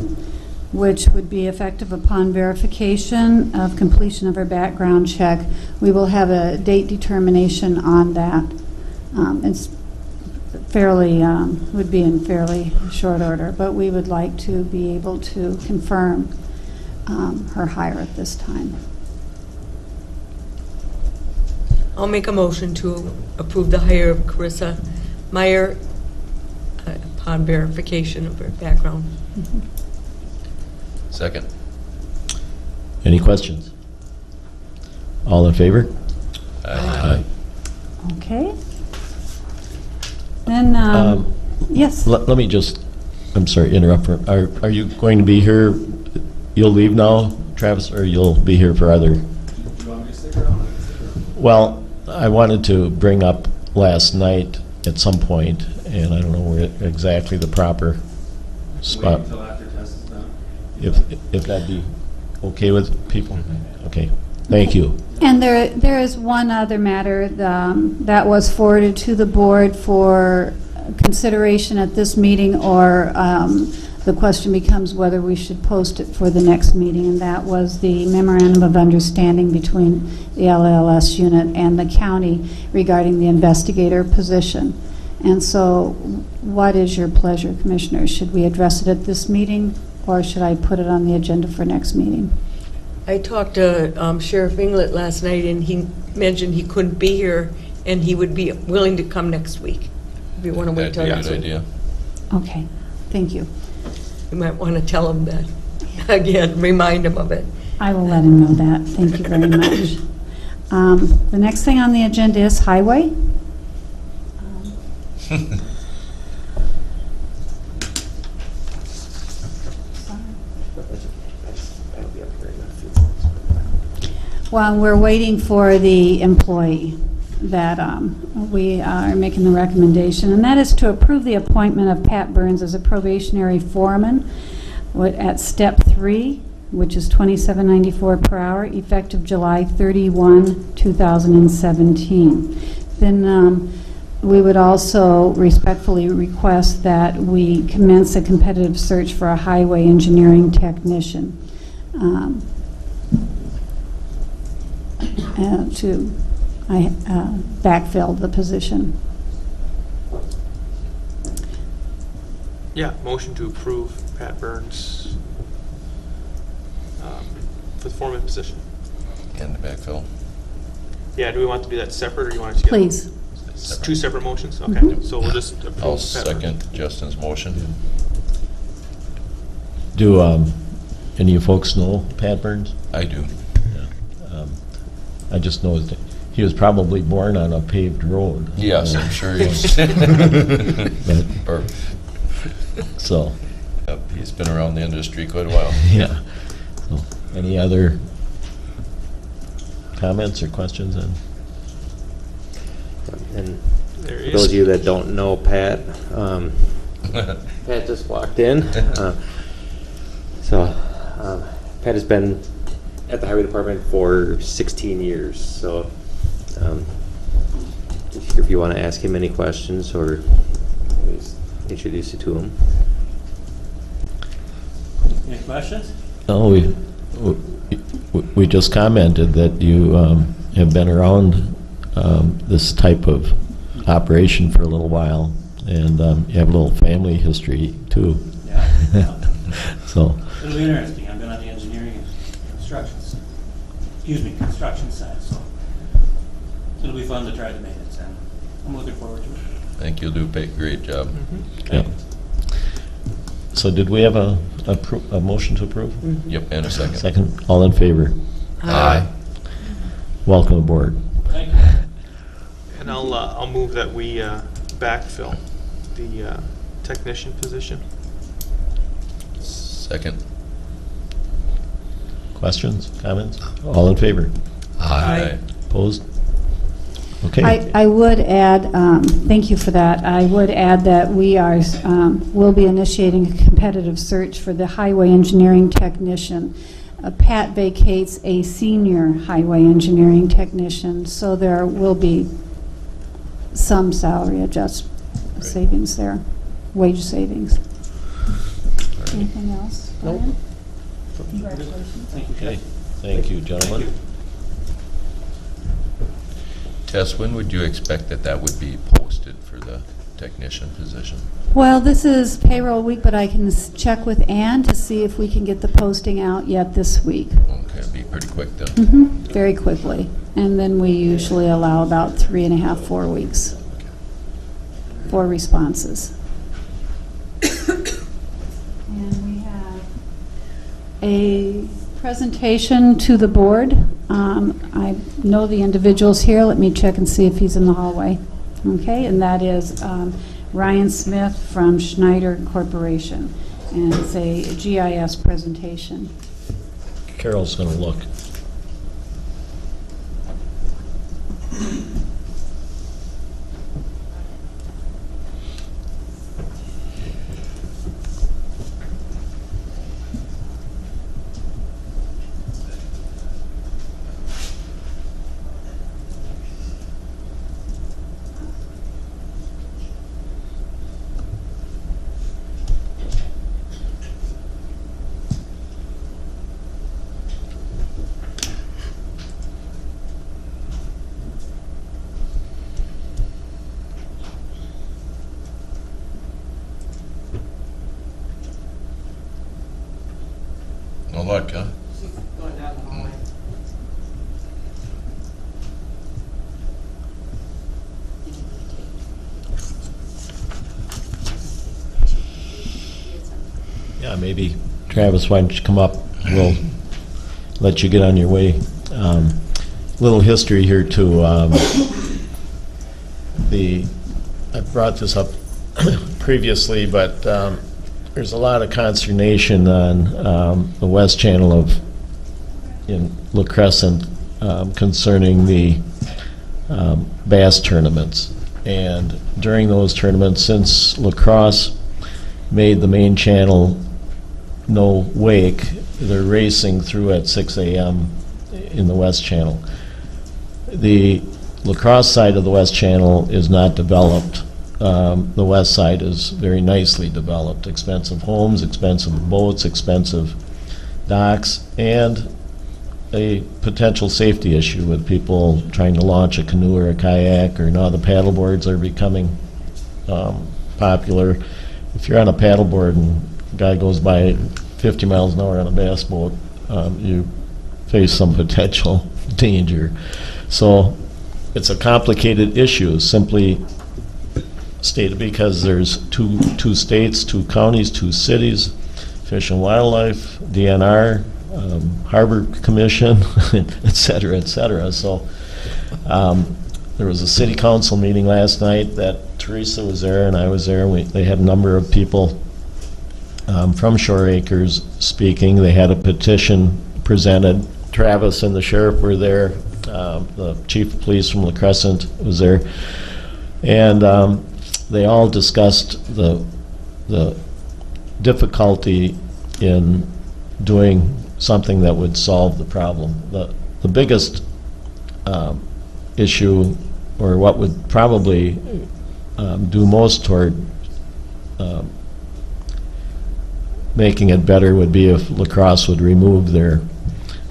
which would be effective upon verification of completion of her background check. We will have a date determination on that. It's fairly, would be in fairly short order, but we would like to be able to confirm her hire at this time. I'll make a motion to approve the hire of Carissa Meyer upon verification of her background. Second. Any questions? All in favor? Aye. Okay. Then, yes. Let me just, I'm sorry, interrupt. Are you going to be here? You'll leave now, Travis, or you'll be here for other? Do you want me to stick around? Well, I wanted to bring up last night at some point, and I don't know where exactly the proper spot. Wait until after test is done. If that'd be okay with people? Okay, thank you. And there is one other matter that was forwarded to the board for consideration at this meeting, or the question becomes whether we should post it for the next meeting, and that was the memorandum of understanding between the LLS unit and the county regarding the investigator position. And so what is your pleasure, Commissioners? Should we address it at this meeting, or should I put it on the agenda for next meeting? I talked to Sheriff Inglet last night, and he mentioned he couldn't be here, and he would be willing to come next week. If you want to wait till That'd next be a week. good idea. Okay, thank you. You might want to tell him that, again, remind him of it. I will let him know that. Thank you very much. The next thing on the agenda is highway. Well, we're waiting for the employee that we are making the recommendation, and that is to approve the appointment of Pat Burns as a probationary foreman at step 3, which is $27.94 per hour, effective July 31, 2017. Then we would also respectfully request that we commence a competitive search for a highway engineering technician to backfill the position. Yeah, motion to approve Pat Burns for the foreman position. And the backfill. Yeah, do we want to do that separate, or do you want it together? Please. Two separate motions? Okay, so we'll just approve I'll Pat second Burns. Justin's motion. Do any of you folks know Pat Burns? I do. I just know that he was probably born on a paved road. Yes, I'm sure he's. Or- So. Yep, he's been around the industry quite a while. Yeah. So, any other comments or questions on? And There for he those is. of you that don't know Pat, Pat just walked in. Pat has been at the Highway Department for 16 years. So if you want to ask him any questions or introduce you to him. Any questions? Oh, we just commented that you have been around this type of operation for a little while, and you have a little family history too. Yeah. So. It'll be interesting. I've been on the engineering and construction side, so it'll be fun to try to make it sound. I'm looking forward to it. I think you'll do a great job. Yeah. So did we have a motion to approve? Yep, and a second. Second, all in favor? Aye. Welcome aboard. Thank you. And I'll move that we backfill the technician position. Second. Questions, comments? All in favor? Aye. Opposed? Okay. I would add, thank you for that. I would add that we will be initiating a competitive search for the highway engineering technician. Pat vacates a senior highway engineering technician, so there will be some salary savings there, wage savings. Anything else, Nope. Brian? Congratulations. Thank you. Okay. Thank you, gentlemen. Tess, when would you expect that would be posted for the technician position? Well, this is payroll week, but I can check with Ann to see if we can get the posting out yet this week. Okay, it'll be pretty quick then. Very quickly. And then we usually allow about 3.5, 4 weeks for responses. And we have a presentation to the board. I know the individuals here. Let me check and see if he's in the hallway. Okay, and that is Ryan Smith from Schneider Corporation. And it's a GIS presentation. Carol's going to look. No luck, huh? She's going down the hallway. Yeah, maybe Travis, why don't you come up? We'll let you get on your way. Little history here too. I brought this up previously, but there's a lot of consternation on the West Channel in La Crescent concerning the bass tournaments. And during those tournaments, since La Crosse made the main channel no wake, they're racing through at 6 a.m. in the West Channel. The La Crosse side of the West Channel is not developed. The west side is very nicely developed. Expensive homes, expensive boats, expensive docks, and a potential safety issue with people trying to launch a canoe or a kayak, or now the paddle boards are becoming popular. If you're on a paddleboard and a guy goes by 50 miles an hour on a bass boat, you face some potential danger. So it's a complicated issue, simply stated because there's two states, 2 counties, 2 cities, Fish and Wildlife, DNR, Harbor Commission, et cetera, et cetera. So there was a city council meeting last night that Teresa was there and I was there. They had a number of people from Shore Acres speaking. They had a petition presented. Travis and the sheriff were there. The chief of police from La Crescent was there. And they all discussed the difficulty in doing something that would solve the problem. The biggest issue, or what would probably do most toward making it better, would be if La Crosse would remove their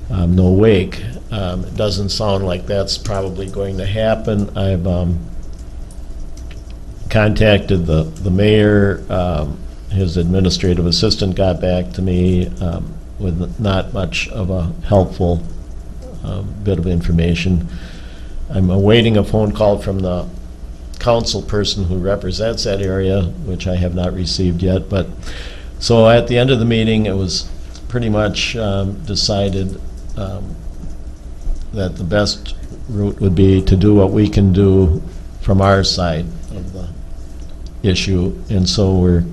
no wake. It doesn't sound like that's probably going to happen. I've contacted the mayor. His administrative assistant got back to me with not much of a helpful bit of information. I'm awaiting a phone call from the council person who represents that area, which I have not received yet. But so at the end of the meeting, it was pretty much decided that the best route would be to do what we can do from our side of the issue. And so we're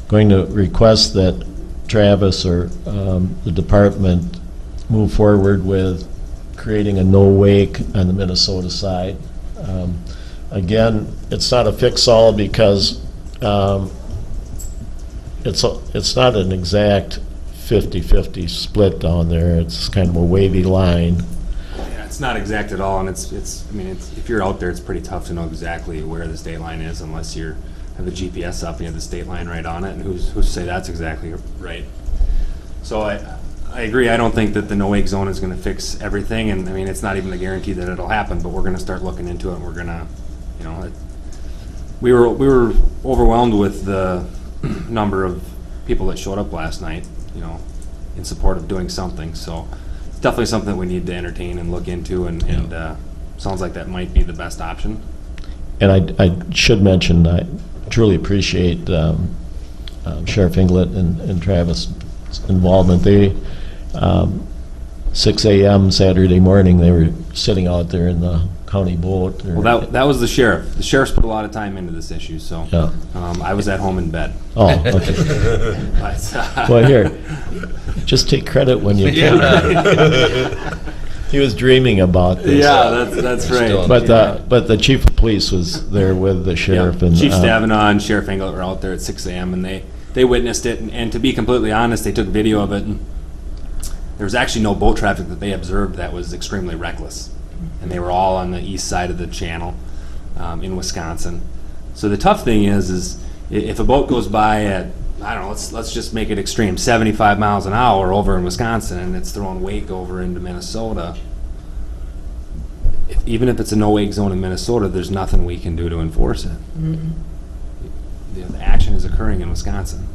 going to request that Travis or the department move forward with creating a no wake on the Minnesota side. Again, it's not a fix-all because it's not an exact 50-50 split down there. It's kind of a wavy line. Yeah, it's not exact at all, and I mean, if you're out there, it's pretty tough to know exactly where the state line is unless you have a GPS up and you have the state line right on it, and who's to say that's exactly right? So I agree. I don't think that the no-wake zone is going to fix everything, and I mean, it's not even a guarantee that it'll happen, but we're going to start looking into it, and we're going to, you know, we were overwhelmed with the number of people that showed up last night, you know, in support of doing something. So it's definitely something that we need to entertain and look into, and sounds like that might be the best option. And I should mention, I truly appreciate Sheriff Inglet and Travis' involvement. They 6 a.m. Saturday morning, they were sitting out there in the county boat. Well, that was the sheriff. The sheriff's put a lot of time into this issue, so yeah. I was at home in bed. Oh, okay. Well, here, just take credit when you can. Yeah. He was dreaming about this. Yeah, that's right. But the chief of police was there with the sheriff. Yeah. And Chief Stavanaugh and Sheriff Engel were out there at 6 a.m. and they witnessed it. And to be completely honest, they took video of it. And there was actually no boat traffic that they observed that was extremely reckless. And they were all on the east side of the channel in Wisconsin. So the tough thing is if a boat goes by at, I don't know, let's just make it extreme, 75 miles an hour over in Wisconsin, and it's throwing wake over into Minnesota, even if it's a no-wake zone in Minnesota, there's nothing we can do to enforce it. Mm-hmm. The action is occurring in Wisconsin.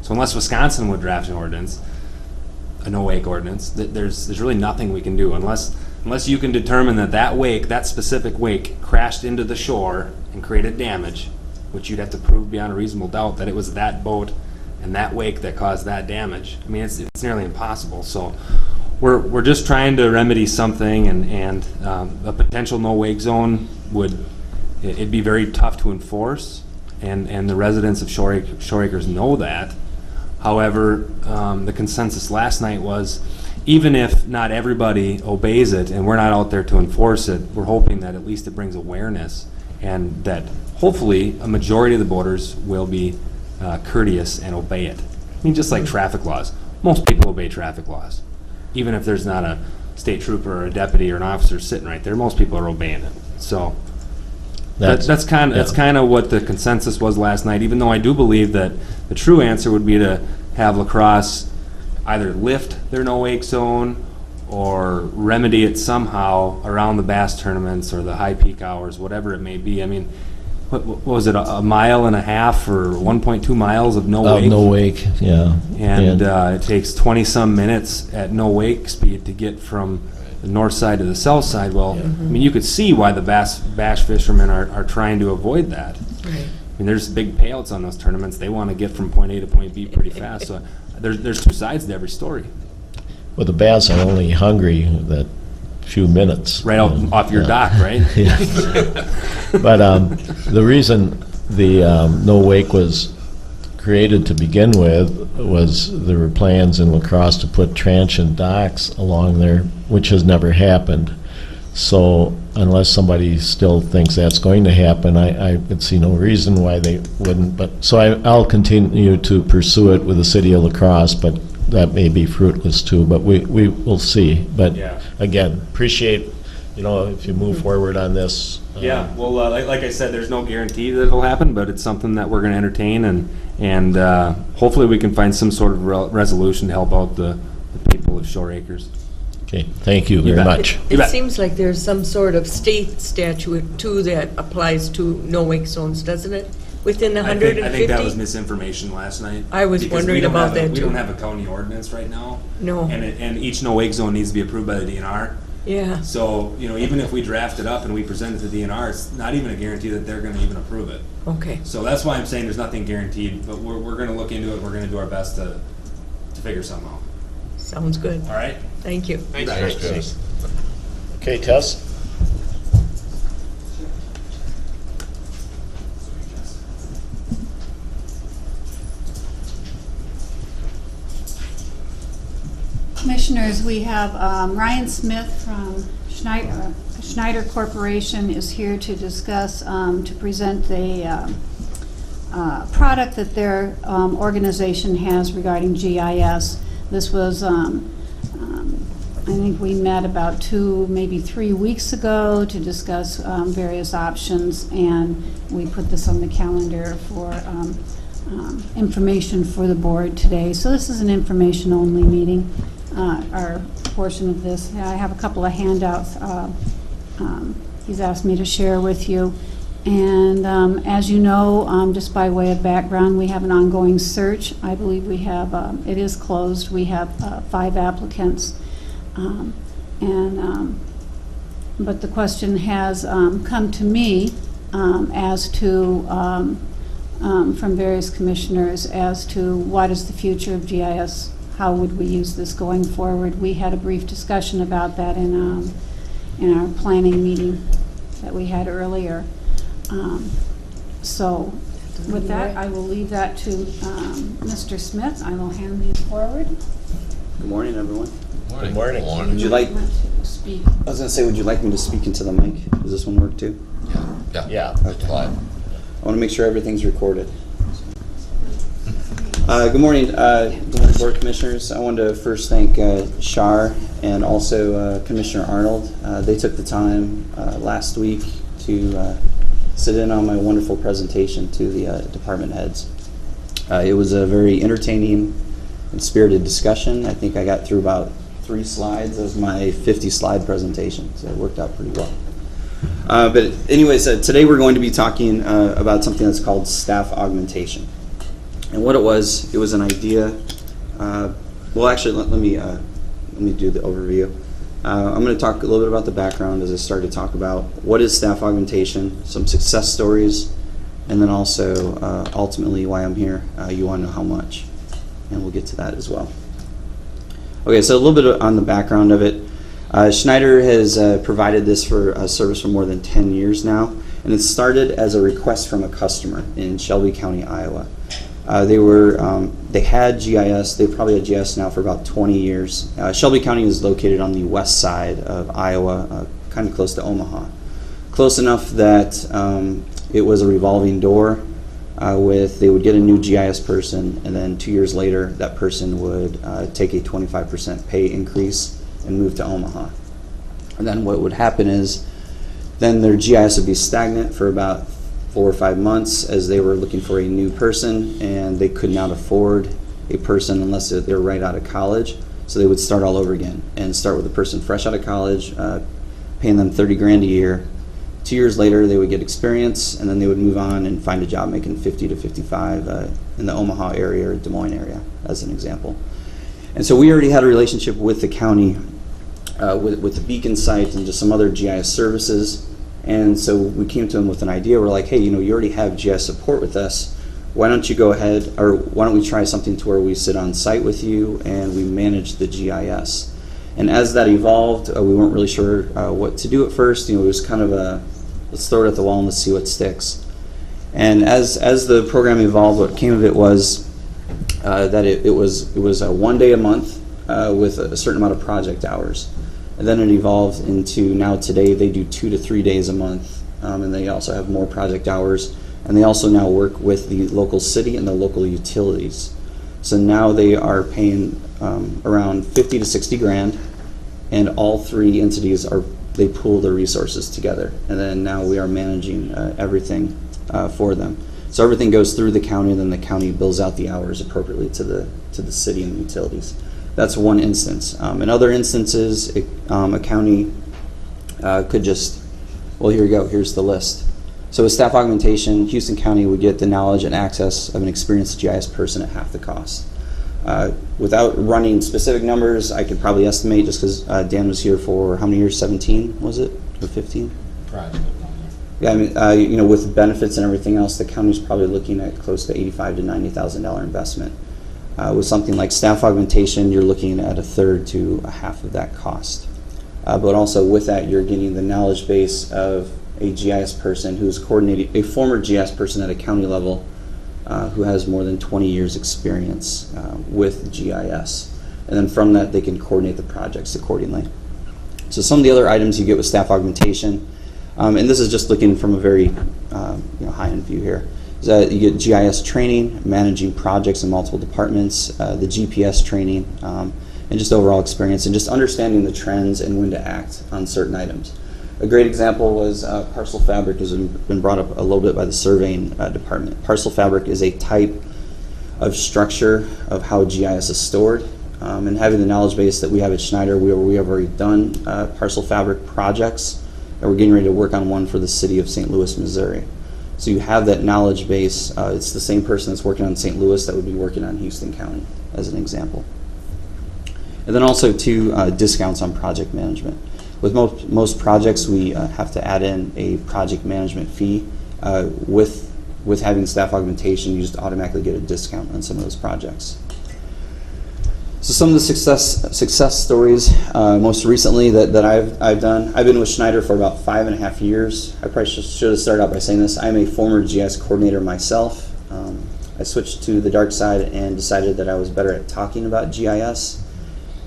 So unless Wisconsin would draft an ordinance, a no-wake ordinance, there's really nothing we can do unless you can determine that specific wake crashed into the shore and created damage, which you'd have to prove beyond a reasonable doubt that it was that boat and that wake that caused that damage. I mean, it's nearly impossible. So we're just trying to remedy something, and a potential no-wake zone it'd be very tough to enforce, and the residents of Shore Acres know that. However, the consensus last night was, even if not everybody obeys it and we're not out there to enforce it, we're hoping that at least it brings awareness, and that hopefully a majority of the boaters will be courteous and obey it. I mean, just like traffic laws. Most people obey traffic laws. Even if there's not a state trooper or a deputy or an officer sitting right there, most people are obeying it. So that's kind of what the consensus was last night, even though I do believe that the true answer would be to have La Crosse either lift their no-wake zone or remedy it somehow around the bass tournaments or the high peak hours, whatever it may be. I mean, what was it, a mile and a half or 1.2 miles of no wake? No wake, yeah. And it takes 20-some minutes at no wake speed to get from the north side to the south side. Well, I mean, you could see why the bass fishermen are trying to avoid that. Right. I mean, there's big payouts on those tournaments. They want to get from point A to point B pretty fast. So there's two sides to every story. Well, the bass are only hungry that few minutes. Right off your dock, right? Yeah. But the reason the no wake was created to begin with was there were plans in La Crosse to put transient docks along there, which has never happened. So unless somebody still thinks that's going to happen, I would see no reason why they wouldn't. But so I'll continue to pursue it with the city of La Crosse, but that may be fruitless too. But we will see. But yeah. Again, appreciate, if you move forward on this. Yeah, well, like I said, there's no guarantee that it'll happen, but it's something that we're going to entertain, and hopefully we can find some sort of resolution to help out the people of Shore Acres. Okay, thank you very much. It seems like there's some sort of state statute too that applies to no-wake zones, doesn't it? Within the 150? I think that was misinformation last night. I was wondering about that too. We don't have a county ordinance right now. No. And each no-wake zone needs to be approved by the DNR. Yeah. So, even if we draft it up and we present it to DNR, it's not even a guarantee that they're gonna even approve it. Okay. So that's why I'm saying there's nothing guaranteed, but we're gonna look into it, we're gonna do our best to figure something out. Sounds good. All right? Thank you. Thanks, Dennis. Okay, Tess? Commissioners, we have Ryan Smith from Schneider Corporation is here to discuss, to present the product that their organization has regarding GIS. This was, I think we met about 2, maybe 3 weeks ago to discuss various options, and we put this on the calendar for information for the board today. So this is an information-only meeting. Our portion of this. I have a couple of handouts he's asked me to share with you. And as you know, just by way of background, we have an ongoing search. I believe we have, it is closed. We have 5 applicants. But the question has come to me as to, from various commissioners, as to what is the future of GIS. How would we use this going forward? We had a brief discussion about that in our planning meeting that we had earlier. So with that, I will leave that to Mr. Smith. I will hand these forward. Good morning, everyone. Morning. Good morning. Would you like, To speak. I was going to say, would you like me to speak into the mic? Does this one work too? Yeah. Okay. Live. I want to make sure everything's recorded. Good morning, Board Commissioners. I wanted to first thank Shar and also Commissioner Arnold. They took the time last week to sit in on my wonderful presentation to the department heads. It was a very entertaining and spirited discussion. I think I got through about 3 slides of my 50-slide presentation, so it worked out pretty well. But anyways, today we're going to be talking about something that's called staff augmentation. And what it was an idea. Well, actually, let me do the overview. I'm going to talk a little bit about the background as I start to talk about what is staff augmentation, some success stories, and then also ultimately why I'm here. You want to know how much, and we'll get to that as well. Okay, so a little bit on the background of it. Schneider has provided this for a service for more than 10 years now, and it started as a request from a customer in Shelby County, Iowa. They had GIS. They've probably had GIS now for about 20 years. Shelby County is located on the west side of Iowa, kind of close to Omaha. Close enough that it was a revolving door they would get a new GIS person, and then 2 years later, that person would take a 25% pay increase and move to Omaha. And then what would happen is then their GIS would be stagnant for about 4 or 5 months as they were looking for a new person, and they could not afford a person unless they were right out of college. So they would start all over again and start with a person fresh out of college, paying them $30,000 a year. 2 years later, they would get experience, and then they would move on and find a job making 50 to 55 in the Omaha area or Des Moines area, as an example. And so we already had a relationship with the county, with the Beacon site and just some other GIS services. And so we came to them with an idea. We're like, hey, you already have GIS support with us. Why don't you go ahead, or why don't we try something to where we sit on site with you and we manage the GIS? And as that evolved, we weren't really sure what to do at first. It was kind of let's throw it at the wall and let's see what sticks. And as the program evolved, what came of it was that it was 1 day a month with a certain amount of project hours. And then it evolved into now today they do 2 to 3 days a month, and they also have more project hours. And they also now work with the local city and the local utilities. So now they are paying around 50 to 60 grand, and all 3 entities they pool their resources together. And then now we are managing everything for them. So everything goes through the county, and then the county bills out the hours appropriately to the city and the utilities. That's one instance. In other instances, a county could just, well, here you go, here's the list. So with staff augmentation, Houston County would get the knowledge and access of an experienced GIS person at half the cost. Without running specific numbers, I could probably estimate, just because Dan was here for how many years? 17, was it? Or 15? Project. Yeah, I mean, you know, with benefits and everything else, the county's probably looking at close to $85,000 to $90,000 investment. With something like staff augmentation, you're looking at a third to a half of that cost. But also with that, you're getting the knowledge base of a GIS person who's coordinating, a former GIS person at a county level who has more than 20 years experience with GIS. And then from that, they can coordinate the projects accordingly. So some of the other items you get with staff augmentation, and this is just looking from a very high-end view here, is that you get GIS training, managing projects in multiple departments, the GPS training, and just overall experience, and just understanding the trends and when to act on certain items. A great example was parcel fabric, has been brought up a little bit by the surveying department. Parcel fabric is a type of structure of how GIS is stored, and having the knowledge base that we have at Schneider, we have already done parcel fabric projects, and we're getting ready to work on one for the city of St. Louis, Missouri. So you have that knowledge base. It's the same person that's working on St. Louis that would be working on Houston County, as an example. And then also discounts on project management. With most projects, we have to add in a project management fee. With having staff augmentation, you just automatically get a discount on some of those projects. So some of the success stories, most recently that I've done. I've been with Schneider for about 5.5 years. I probably should have started out by saying this. I'm a former GIS coordinator myself. I switched to the dark side and decided that I was better at talking about GIS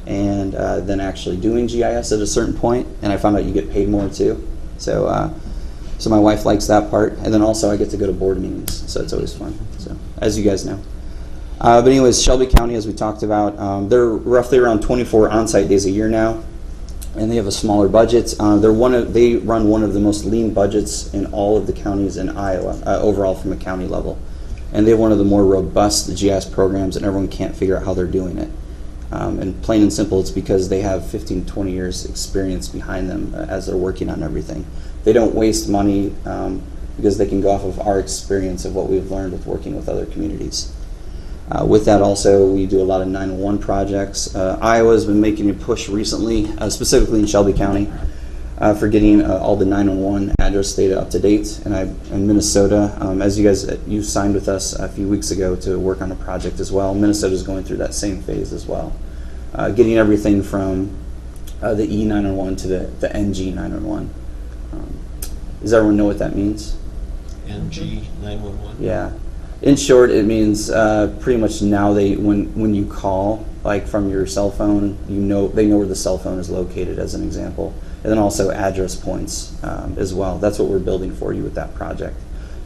and then actually doing GIS at a certain point, and I found out you get paid more too. So my wife likes that part, and then also I get to go to board meetings, so it's always fun. So as you guys know. But anyways, Shelby County, as we talked about, they're roughly around 24 on-site days a year now, and they have a smaller budget. They run one of the most lean budgets in all of the counties in Iowa, overall from a county level. And they have one of the more robust GIS programs, and everyone can't figure out how they're doing it. And plain and simple, it's because they have 15, 20 years experience behind them as they're working on everything. They don't waste money because they can go off of our experience of what we've learned with working with other communities. With that also, we do a lot of 911 projects. Iowa's been making a push recently, specifically in Shelby County, for getting all the 911 address data up to date. And in Minnesota, as you signed with us a few weeks ago to work on a project as well. Minnesota's going through that same phase as well. Getting everything from the E911 to the NG911. Does everyone know what that means? NG911? Yeah. In short, it means pretty much now when you call, like from your cell phone, they know where the cell phone is located, as an example. And then also address points as well. That's what we're building for you with that project.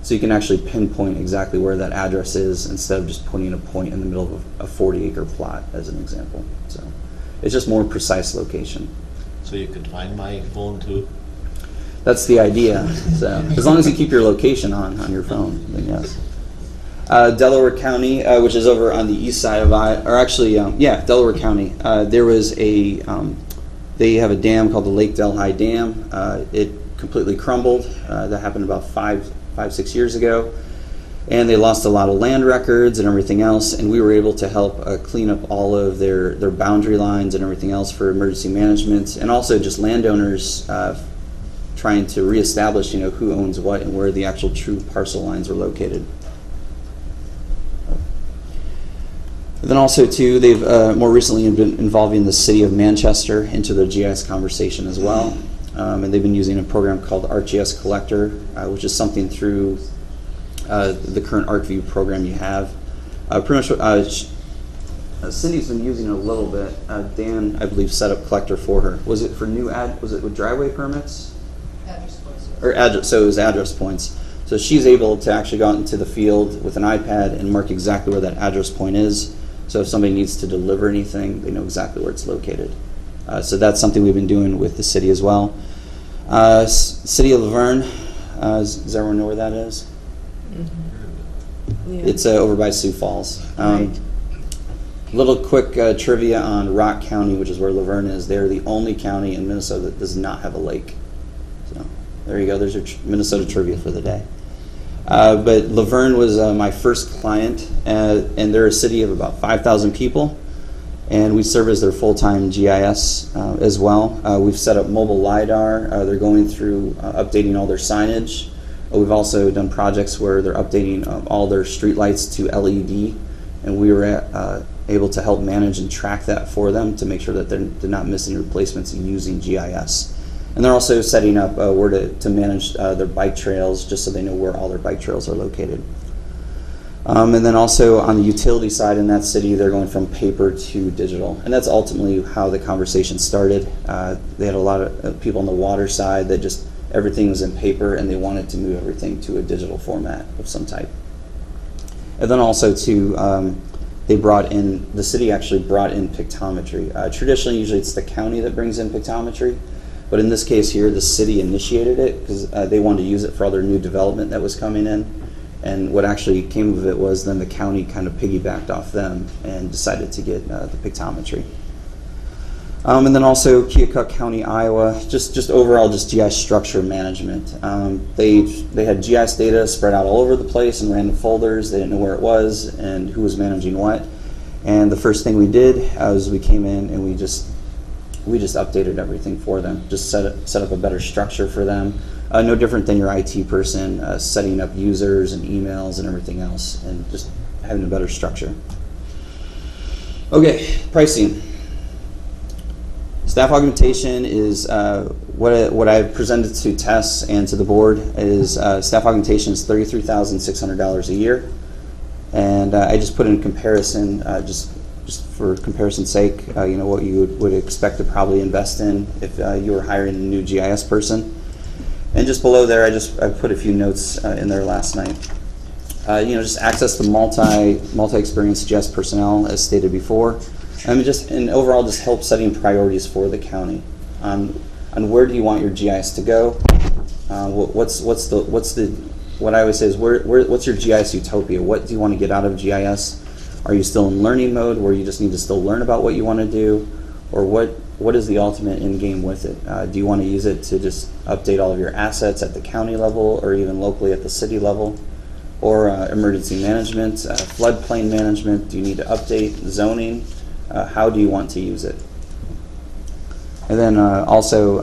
So you can actually pinpoint exactly where that address is instead of just putting a point in the middle of a 40-acre plot, as an example. So it's just more precise location. So you could find my phone too? That's the idea. So as long as you keep your location on your phone, then yes. Delaware County, which is over on the east side of Delaware County. There was they have a dam called the Lake Delhi Dam. It completely crumbled. That happened about 5-6 years ago. And they lost a lot of land records and everything else, and we were able to help clean up all of their boundary lines and everything else for emergency management, and also just landowners trying to reestablish, who owns what and where the actual true parcel lines were located. And then also, too, they've more recently been involving the city of Manchester into their GIS conversation as well. And they've been using a program called ArcGIS Collector, which is something through the current ArcView program you have. Pretty much, Cindy's been using it a little bit. Dan, I believe, set up Collector for her. Was it for was it with driveway permits? Address points. So it was address points. So she's able to actually go out into the field with an iPad and mark exactly where that address point is. So if somebody needs to deliver anything, they know exactly where it's located. So that's something we've been doing with the city as well. City of Laverne, does everyone know where that is? Mm-hmm. Yeah. It's over by Sioux Falls. Right. Little quick trivia on Rock County, which is where Laverne is. They're the only county in Minnesota that does not have a lake. So there you go. There's your Minnesota trivia for the day. But Laverne was my first client, and they're a city of about 5,000 people, and we serve as their full-time GIS as well. We've set up mobile LiDAR. They're going through updating all their signage. We've also done projects where they're updating all their streetlights to LED, and we were able to help manage and track that for them to make sure that they're not missing replacements using GIS. And they're also setting up where to manage their bike trails, just so they know where all their bike trails are located. And then also on the utility side in that city, they're going from paper to digital. And that's ultimately how the conversation started. They had a lot of people on the water side that just everything was in paper, and they wanted to move everything to a digital format of some type. And then also the city actually brought in pictometry. Traditionally, usually it's the county that brings in pictometry. But in this case here, the city initiated it because they wanted to use it for all their new development that was coming in. And what actually came of it was then the county kind of piggybacked off them and decided to get the pictometry. And then also Keokuk County, Iowa, just overall just GIS structure management. They had GIS data spread out all over the place in random folders. They didn't know where it was and who was managing what. And the first thing we did was we came in and we just updated everything for them, just set up a better structure for them. No different than your IT person, setting up users and emails and everything else, and just having a better structure. Okay, pricing. Staff augmentation is what I've presented to Tess and to the board is staff augmentation is $33,600 a year, and I just put in comparison just for comparison's sake, what you would expect to probably invest in if you were hiring a new GIS person. And just below there, I put a few notes in there last night. Just access to multi-experienced GIS personnel, as stated before. And overall, just help setting priorities for the county on where do you want your GIS to go. What I always say is what's your GIS utopia? What do you want to get out of GIS? Are you still in learning mode where you just need to still learn about what you want to do, or what is the ultimate end game with it? Do you want to use it to just update all of your assets at the county level or even locally at the city level? Or emergency management, floodplain management? Do you need to update zoning? How do you want to use it? And then also,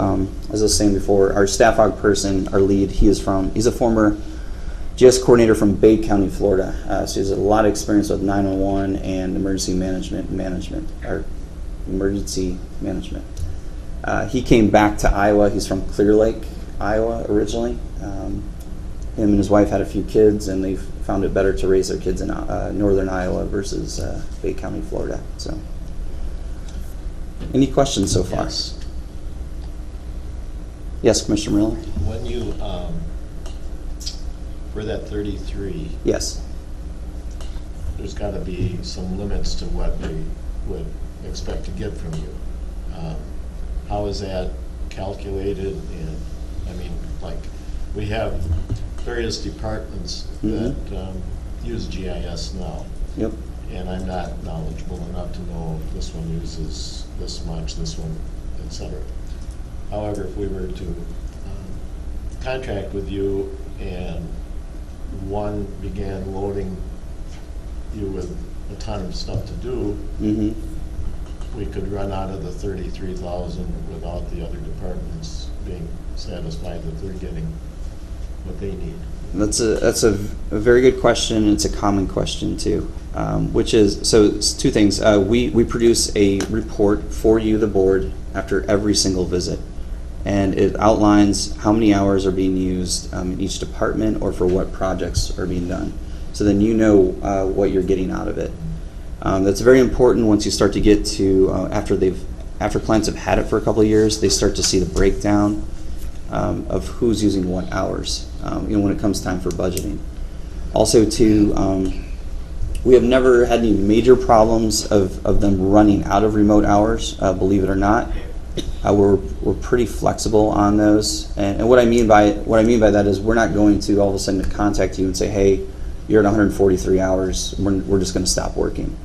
as I was saying before, our staff aug person, our lead, he's a former GIS coordinator from Bay County, Florida. So he has a lot of experience with 911 and emergency management. He came back to Iowa. He's from Clear Lake, Iowa originally. Him and his wife had a few kids, and they found it better to raise their kids in northern Iowa versus Bay County, Florida. So, any questions so far? Yes, Commissioner Miller. When you for that 33, yes, there's got to be some limits to what they would expect to get from you. How is that calculated? And I mean, like, we have various departments that use GIS now. Yep. And I'm not knowledgeable enough to know if this one uses this much, this one, etc. However, if we were to contract with you and one began loading you with a ton of stuff to do, we could run out of the 33,000 without the other departments being satisfied that they're getting what they need. That's a very good question. It's a common question too, which is, so it's two things. We produce a report for you, the board, after every single visit. And it outlines how many hours are being used in each department or for what projects are being done. So then you know what you're getting out of it. That's very important once you start to get to, after clients have had it for a couple of years, they start to see the breakdown of who's using what hours when it comes time for budgeting. Also too, we have never had any major problems of them running out of remote hours, believe it or not. We're pretty flexible on those, and what I mean by that is we're not going to all of a sudden contact you and say, hey, you're at 143 hours, we're just going to stop working.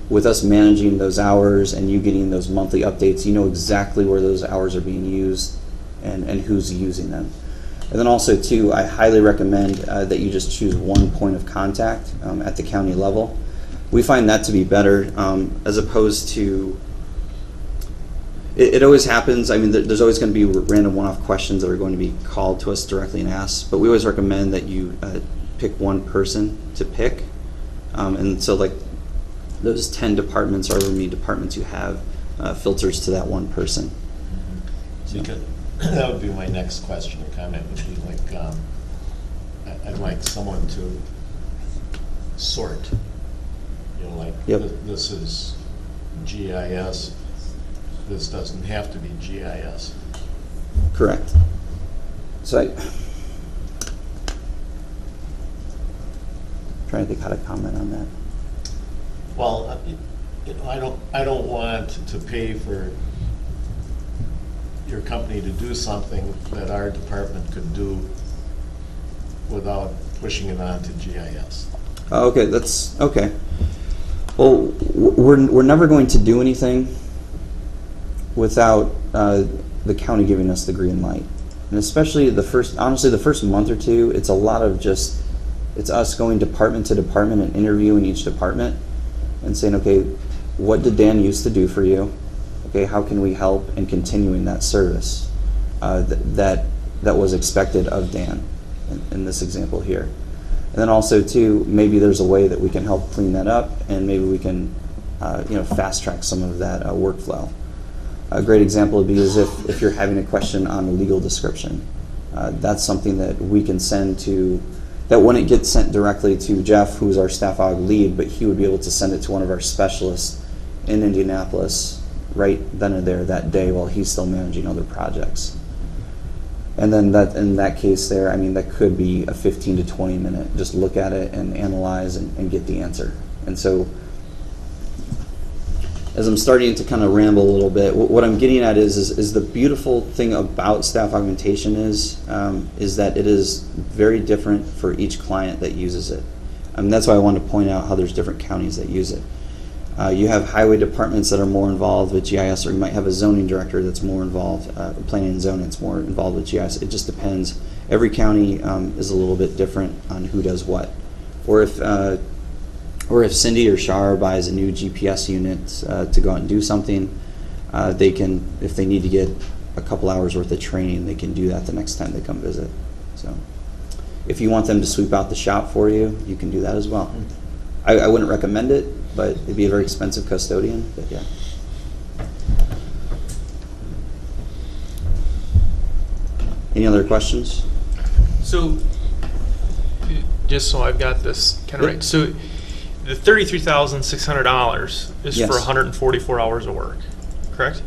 With us managing those hours and you getting those monthly updates, you know exactly where those hours are being used and who's using them. And then also too, I highly recommend that you just choose one point of contact at the county level. We find that to be better as opposed to, it always happens, I mean, there's always going to be random one-off questions that are going to be called to us directly and asked, but we always recommend that you pick one person to pick. And so like those 10 departments or however many departments you have filters to that one person. Because that would be my next question or comment, would be like, I'd like someone to sort, you know, like, Yep. this is GIS, this doesn't have to be GIS. Correct. So trying to think how to comment on that. Well, you know, I don't want to pay for your company to do something that our department could do without pushing it on to GIS. Oh, okay, that's okay. Well, we're never going to do anything without the county giving us the green light, and especially honestly, the first month or two, it's a lot of just, it's us going department to department and interviewing each department and saying, okay, what did Dan used to do for you? Okay, how can we help in continuing that service that was expected of Dan in this example here? And then also too, maybe there's a way that we can help clean that up, and maybe we can fast track some of that workflow. A great example would be is if you're having a question on the legal description. That's something that we can send to, that wouldn't get sent directly to Jeff, who's our staff aug lead, but he would be able to send it to one of our specialists in Indianapolis right then and there that day while he's still managing other projects. And then that, in that case there, I mean, that could be a 15 to 20 minute, just look at it and analyze and get the answer. And so as I'm starting to kind of ramble a little bit, what I'm getting at is the beautiful thing about staff augmentation is that it is very different for each client that uses it. That's why I wanted to point out how there's different counties that use it. You have highway departments that are more involved with GIS, or you might have a zoning director that's more involved, planning and zoning that's more involved with GIS. It just depends. Every county is a little bit different on who does what. Or if Cindy or Shar buys a new GPS unit to go out and do something, they can, if they need to get a couple hours worth of training, they can do that the next time they come visit. So if you want them to sweep out the shop for you, you can do that as well. I wouldn't recommend it, but it'd be a very expensive custodian, but yeah. Any other questions? So, just so I've got this kind of right, so the $33,600 is Yes. for 144 hours of work, correct?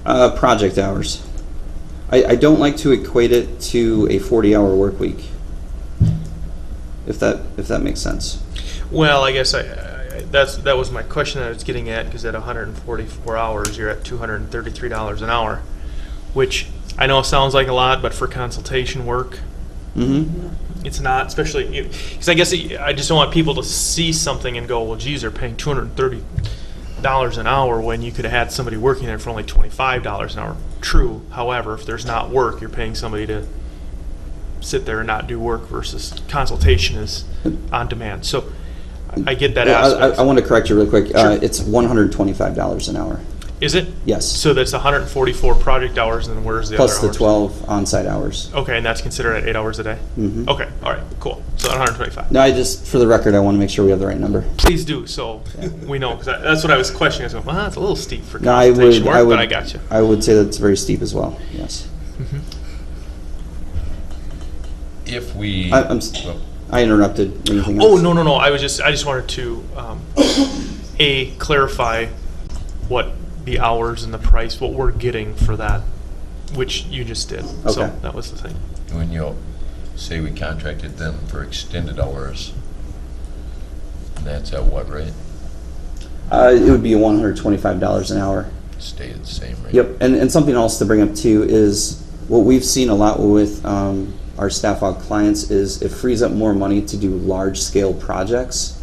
Project hours. I don't like to equate it to a 40-hour work week, if that makes sense. Well, I guess that was my question that I was getting at, because at 144 hours, you're at $233 an hour, which I know sounds like a lot, but for consultation work, it's not, especially because I guess I just don't want people to see something and go, well, geez, they're paying $230 an hour when you could have had somebody working there for only $25 an hour. True. However, if there's not work, you're paying somebody to sit there and not do work versus consultation is on demand. So I get that aspect. I want to correct you real quick. Sure. It's $125 an hour. Is it? Yes. So that's 144 project hours, and then where's the Plus other the hours? 12 on-site hours. Okay, and that's considered at 8 hours a day? Mhm. Okay, all right, cool. So 125. No, for the record, I want to make sure we have the right number. Please do, so we know, because that's what I was questioning. I was going, well, that's a little steep for No, consultation work, but I got you. I would say that's very steep as well, yes. If we... I interrupted. Anything Oh, else? no. I just wanted to, clarify what the hours and the price, what we're getting for that, which you just did. So Okay. that was the thing. When you say we contracted them for extended hours, and that's at what rate? It would be $125 an hour. Stay at the same rate? Yep, and something else to bring up too is what we've seen a lot with our staff aug clients is it frees up more money to do large-scale projects.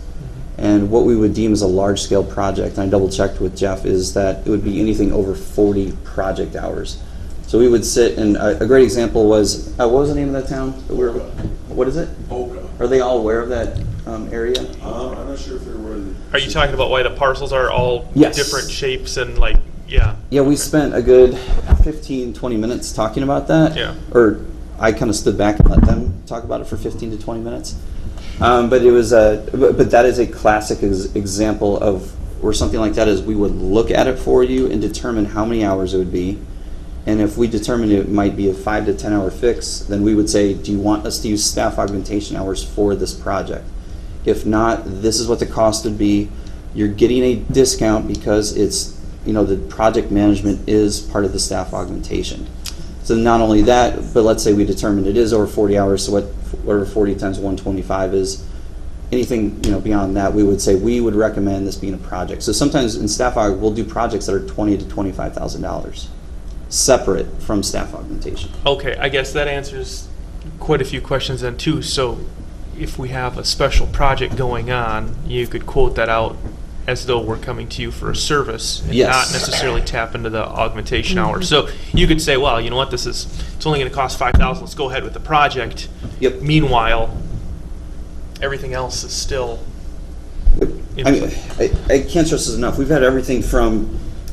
And what we would deem as a large-scale project, and I double-checked with Jeff, is that it would be anything over 40 project hours. So we would sit, and a great example was, what was the name of that town? That we were, what is it? Boca. Are they all aware of that area? I'm not sure if they're aware of Are you talking about why the parcels are all Yes. different shapes and like, yeah? Yeah, we spent a good 15, 20 minutes talking about that. Yeah. Or I kind of stood back and let them talk about it for 15 to 20 minutes. But it was but that is a classic example of where something like that is. We would look at it for you and determine how many hours it would be. And if we determined it might be a 5 to 10 hour fix, then we would say, do you want us to use staff augmentation hours for this project? If not, this is what the cost would be. You're getting a discount because it's, the project management is part of the staff augmentation. So not only that, but let's say we determined it is over 40 hours, so whatever 40 times 125 is, anything beyond that, we would say we would recommend this being a project. So sometimes in staff aug, we'll do projects that are $20,000 to $25,000, separate from staff augmentation. Okay, I guess that answers quite a few questions then too. So if we have a special project going on, you could quote that out as though we're coming to you for a service and Yes. not necessarily tap into the augmentation hours. So you could say, well, you know what, it's only going to cost $5,000. Let's go ahead with the project. Yep. Meanwhile, everything else is still. I mean, I can't stress this enough. We've had everything from,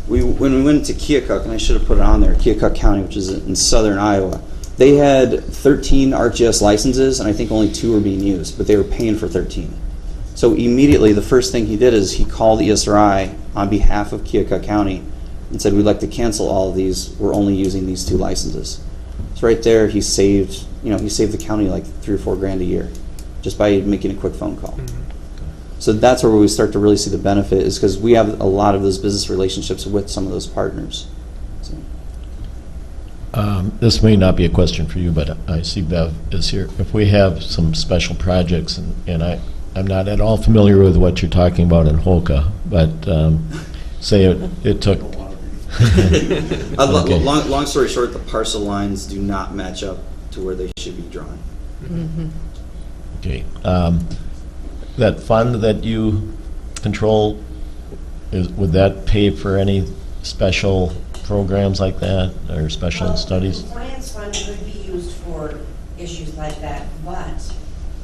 when we went to Keokuk, and I should have put it on there, Keokuk County, which is in southern Iowa, they had 13 ArcGIS licenses, and I think only 2 were being used, but they were paying for 13. So immediately, the first thing he did is he called ESRI on behalf of Keokuk County and said, we'd like to cancel all of these. We're only using these 2 licenses. So right there, he saved the county like $3 or $4 grand a year just by making a quick phone call. So that's where we start to really see the benefit, is because we have a lot of those business relationships with some of those partners. So. This may not be a question for you, but I see Bev is here. If we have some special projects, and I'm not at all familiar with what you're talking about in Holka, but say it took... Okay. Long story short, the parcel lines do not match up to where they should be drawn. Mm-hmm. Okay. That fund that you control, would that pay for any special programs like that, or special studies? The compliance fund could be used for issues like that, but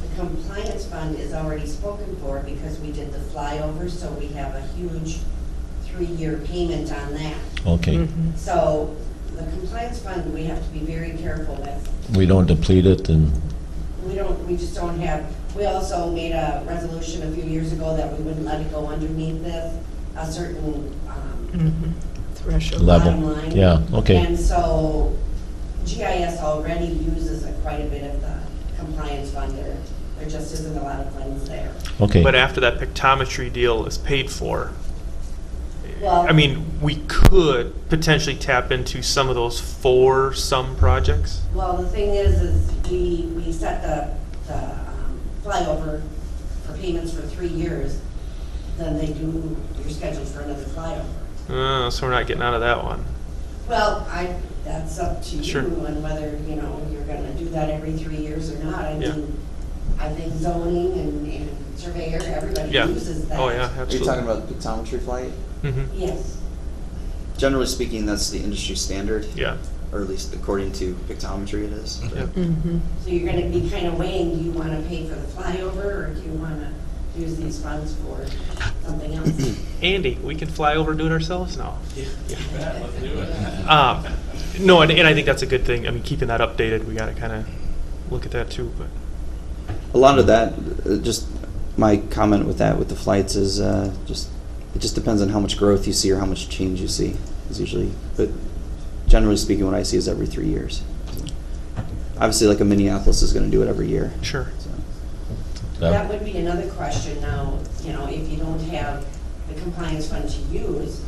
the compliance fund is already spoken for because we did the flyover, so we have a huge 3-year payment on that. Okay. Mm-hmm. So the compliance fund, we have to be very careful with. We don't deplete it, and We just don't have, we also made a resolution a few years ago that we wouldn't let it go underneath this, a certain Threshold. level. bottom line. Yeah, okay. And so GIS already uses quite a bit of the compliance fund there. There just isn't a lot of funds there. Okay. But after that pictometry deal is paid for, Well, I mean, we could potentially tap into some of those for some projects. well, the thing is we set the flyover for payments for 3 years, then you're scheduled for another flyover. So we're not getting out of that one. Well, that's up to you Sure. and whether, you're gonna do that every 3 years or not. I Yeah. mean, I think zoning and surveyor, everybody Yeah. uses that. Oh, yeah, Are you absolutely. talking about the pictometry flight? Mhm. Yes. Generally speaking, that's the industry standard. Yeah. Or at least according to pictometry it is. Yeah. Mm-hmm. So you're gonna be kind of weighing, do you wanna pay for the flyover or do you wanna use these funds for something else? Andy, we can fly over and do it ourselves now. Let's do it. No, and I think that's a good thing. I mean, keeping that updated, we got to kind of look at that too. But A lot of that, just my comment with that, with the flights is it just depends on how much growth you see or how much change you see, is usually, but generally speaking, what I see is every 3 years. So, obviously, like a Minneapolis is going to do it every year. Sure. So. That would be another question now, if you don't have the compliance fund to use,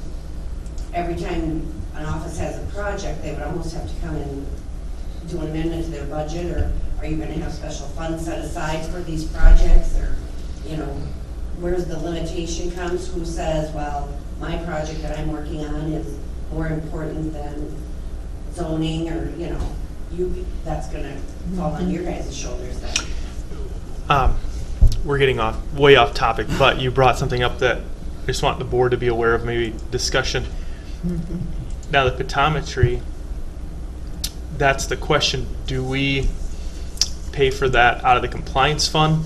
every time an office has a project, they would almost have to come and do an amendment to their budget, or are you gonna have special funds set aside for these projects, or, where's the limitation comes, who says, well, my project that I'm working on is more important than zoning, or, that's gonna fall on your guys' shoulders then. we're getting way off topic, but you brought something up that I just want the board to be aware of, maybe discussion. Mm-hmm. Now, the pictometry, that's the question. Do we pay for that out of the compliance fund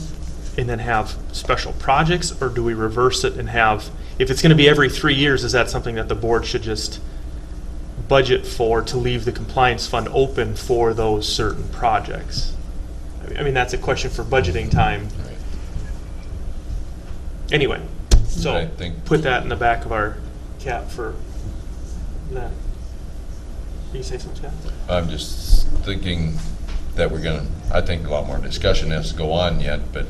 and then have special projects, or do we reverse it and have, if it's going to be every 3 years, is that something that the board should just budget for to leave the compliance fund open for those certain projects? I mean, that's a question for budgeting time. Anyway, so I think- put that in the back of our cap for that. Can you say something, Scott? I'm just thinking that I think a lot more discussion has to go on yet, but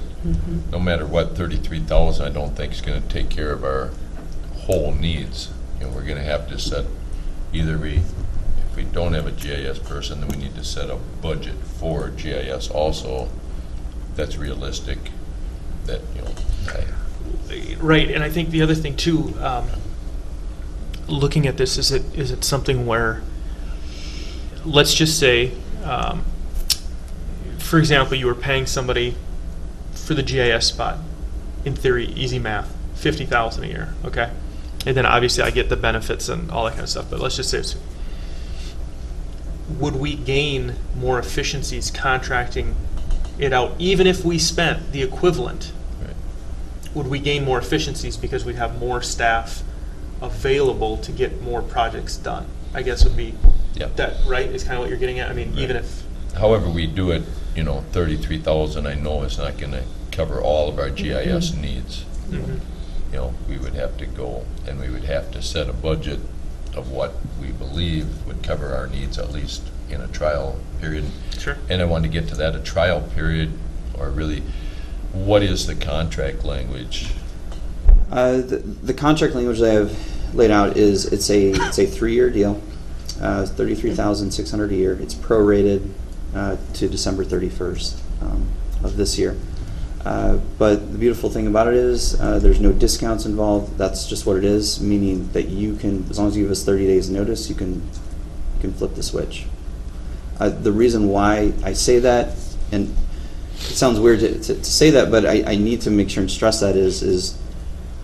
no matter what, 33,000 I don't think is gonna take care of our whole needs. We're gonna have to set, if we don't have a GIS person, then we need to set a budget for GIS also that's realistic, that, Right, and I think the other thing too, looking at this, is it something where, let's just say, for example, you were paying somebody for the GIS spot, in theory, easy math, $50,000 a year, okay? And then obviously I get the benefits and all that kind of stuff, but let's just say, would we gain more efficiencies contracting it out, even if we spent the equivalent? Would we gain more efficiencies because we'd have more staff available to get more projects done? I guess would be that, right? Is kind of what you're getting at. I mean, even if. However we do it, 33,000 I know is not going to cover all of our GIS needs. We would have to go and we would have to set a budget of what we believe would cover our needs, at least in a trial period. Sure. And I wanted to get to that, a trial period, or really, what is the contract language? The contract language that I have laid out is it's a 3-year deal, $33,600 a year. It's prorated to December 31st of this year. But the beautiful thing about it is there's no discounts involved. That's just what it is, meaning that you can, as long as you give us 30 days notice, you can flip the switch. The reason why I say that, and it sounds weird to say that, but I need to make sure and stress that is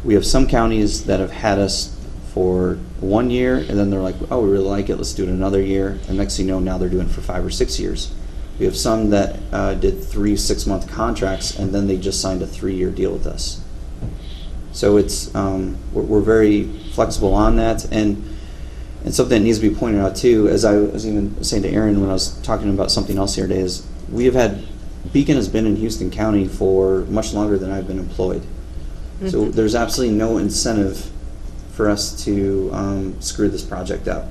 we have some counties that have had us for 1 year, and then they're like, oh, we really like it, let's do it another year. And next thing you know, now they're doing it for 5 or 6 years. We have some that did 3 6-month contracts, and then they just signed a 3-year deal with us. So it's we're very flexible on that, and something that needs to be pointed out too, as I was even saying to Aaron when I was talking about something else the other day, is Beacon has been in Houston County for much longer than I've been employed. So there's absolutely no incentive for us to screw this project up.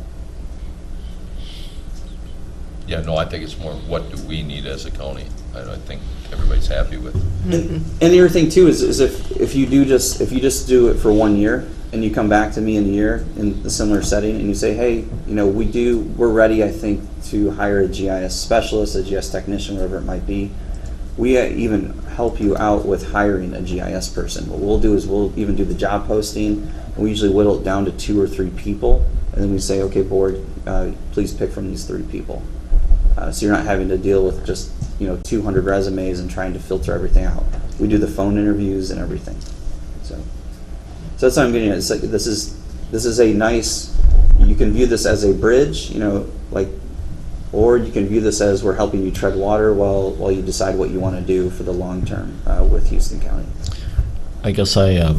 Yeah, no, I think it's more, what do we need as a county? I think everybody's happy with. And the other thing too is if you just do it for 1 year and you come back to me in a year in a similar setting and you say, hey, we're ready, I think, to hire a GIS specialist, a GIS technician, whatever it might be. We even help you out with hiring a GIS person. What we'll do is we'll even do the job posting, and we usually whittle it down to 2 or 3 people, and then we say, okay, board, please pick from these 3 people. So you're not having to deal with just 200 resumes and trying to filter everything out. We do the phone interviews and everything. So that's what I'm getting at. It's like this is a nice. You can view this as a bridge, or you can view this as we're helping you tread water while you decide what you want to do for the long term with Houston County. I guess I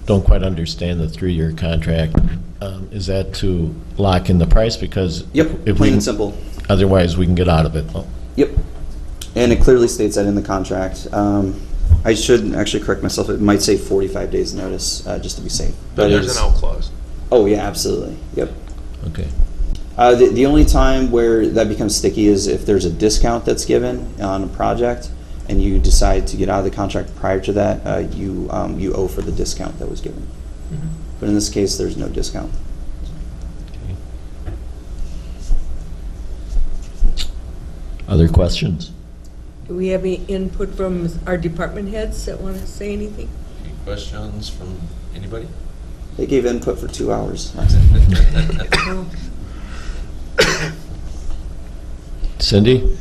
don't quite understand the 3-year contract. Is that to lock in the price? Because if plain and simple. Otherwise, we can get out of it. Oh. Yep. And it clearly states that in the contract. I should actually correct myself. It might say 45 days notice, just to be safe. But there's an out clause. Oh, yeah, absolutely. Yep. Okay. The only time where that becomes sticky is if there's a discount that's given on a project and you decide to get out of the contract prior to that, you owe for the discount that was given. But in this case, there's no discount. Other questions? Do we have any input from our department heads that want to say anything? Any questions from anybody? They gave input for 2 hours. Cindy?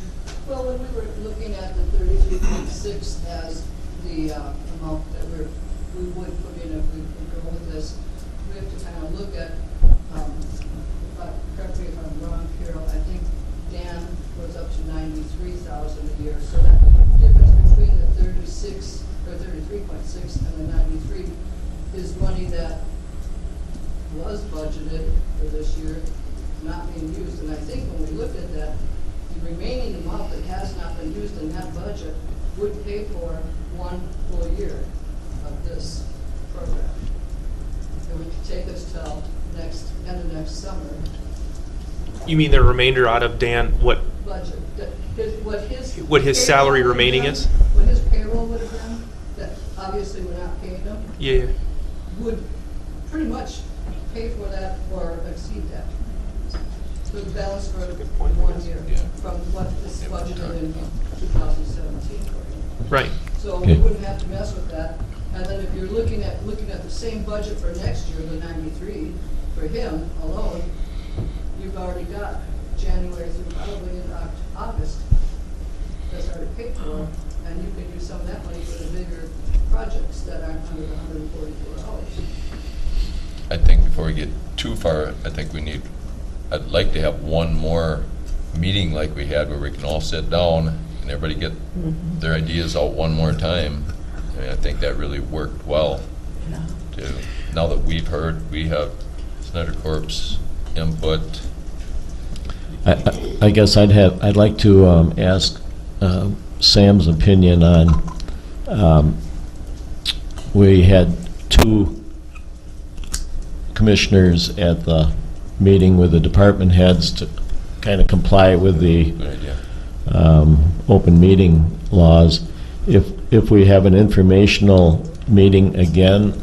Well, when we were looking at the 33.6 as the amount that we would put in if we could go with this, we have to kind of look at, correct me if I'm wrong, Carol, I think Dan year not being used. And I think when we looked at that, the remaining amount that has not been used in that budget would pay for 1 full year of this program. It would take us till end of next summer. You mean the remainder out of Dan, what Budget, what his salary payroll would have remaining been, is? What his payroll would have been, that obviously we're not paying him, Yeah. would pretty much pay for that or exceed that. The balance for 1 year from what is budgeted in 2017 for him. Right. So we wouldn't have to mess with that. And then if you're looking at the same budget for next year, the 93, for him alone, you've already got January through probably in August. That's already paid for, and you can use some of that money for the bigger projects that aren't under the 144 hours. I think before we get too far, I'd like to have one more meeting like we had where we can all sit down and everybody get their ideas out one more time. I mean, I think that really worked well. Now that we've heard, we have Snyder Corp's input. I guess I'd like to ask Sam's opinion on, we had 2 commissioners at the meeting with the department heads to kind of comply with the open meeting laws. If we have an informational meeting again,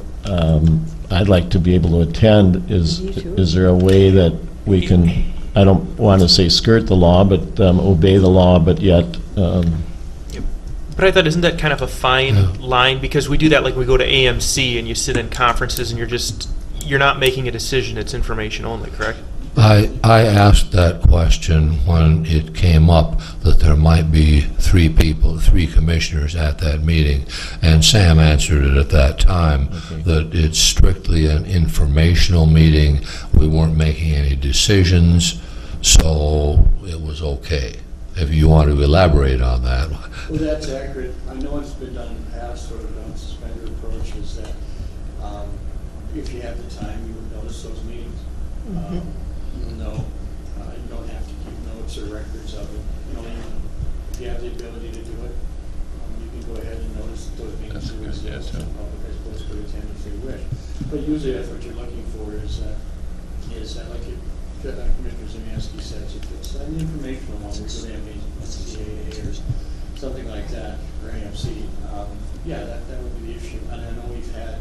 I'd like to be able to attend. Is there a way that we can, I don't want to say skirt the law, but obey the law, but yet... But I thought, isn't that kind of a fine line? Because we do that, like we go to AMC and you sit in conferences and you're not making a decision, it's information only, correct? I asked that question when it came up that there might be 3 commissioners at that meeting, and Sam answered it at that time, that it's strictly an informational meeting. We weren't making any decisions, so it was okay. If you want to elaborate on that. Well, that's accurate. I know it's been done in the past, sort of done suspender approach, is that if you have the time, you would notice those meetings. Even though you don't have to keep notes or records of it. If you have the ability to do it, you can go ahead and notice those meetings. The public, I suppose, could attend if they wish. But usually that's what you're looking for is like Commissioner Zemianski says, if it's an informational one, we go to MCAA or something like that, or AMC, that would be the issue. And I know we've had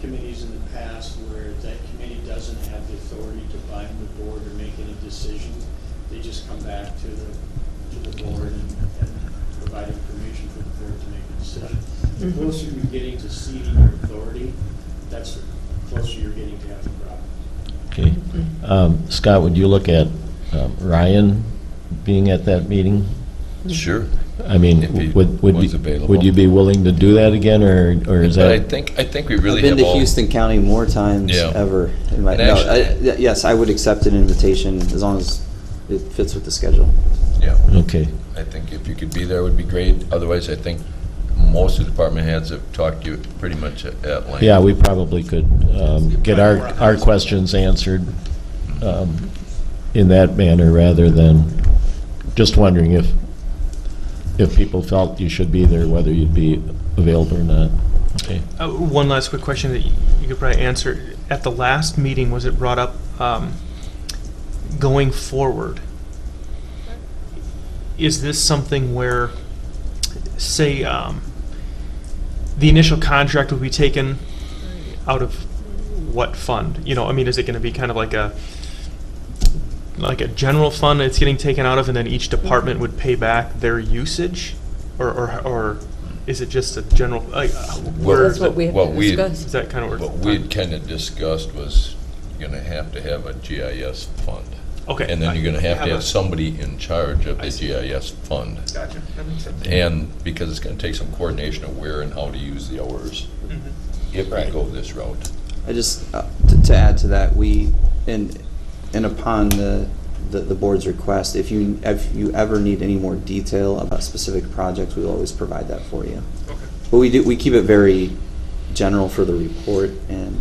committees in the past where that committee doesn't have the authority to bind the board or make any decision. They just come back to the board and provide information for the board to make a decision. The closer you're getting to ceding your authority, that's the closer you're getting to having a problem. Okay. Scott, would you look at Ryan being at that meeting? Sure. I mean, would you be willing to do that again, or is that? I think we really I've been have to Houston County more times ever. In my, yes, I would accept an invitation as long as it fits with the schedule. Yeah. Okay. I think if you could be there would be great. Otherwise, I think most of the department heads have talked to you pretty much at length. Yeah, we probably could get our questions answered in that manner rather than just wondering if people felt you should be there, whether you'd be available or not. Okay. One last quick question that you could probably answer. At the last meeting, was it brought up going forward? Is this something where, say, the initial contract will be taken out of what fund? I mean, is it going to be kind of like a general fund it's getting taken out of, and then each department would pay back their usage, or is it just a general? That's what we have to discuss. Is that kind of what we'd kind of discussed was you're going to have a GIS fund. Okay. And then you're going to have somebody in charge of the GIS fund. Gotcha. That makes sense. And because it's going to take some coordination of where and how to use the hours if we go this route. I just to add to that, we and upon the board's request, if you ever need any more detail about specific projects, we'll always provide that for you. Okay. But we keep it very general for the report, and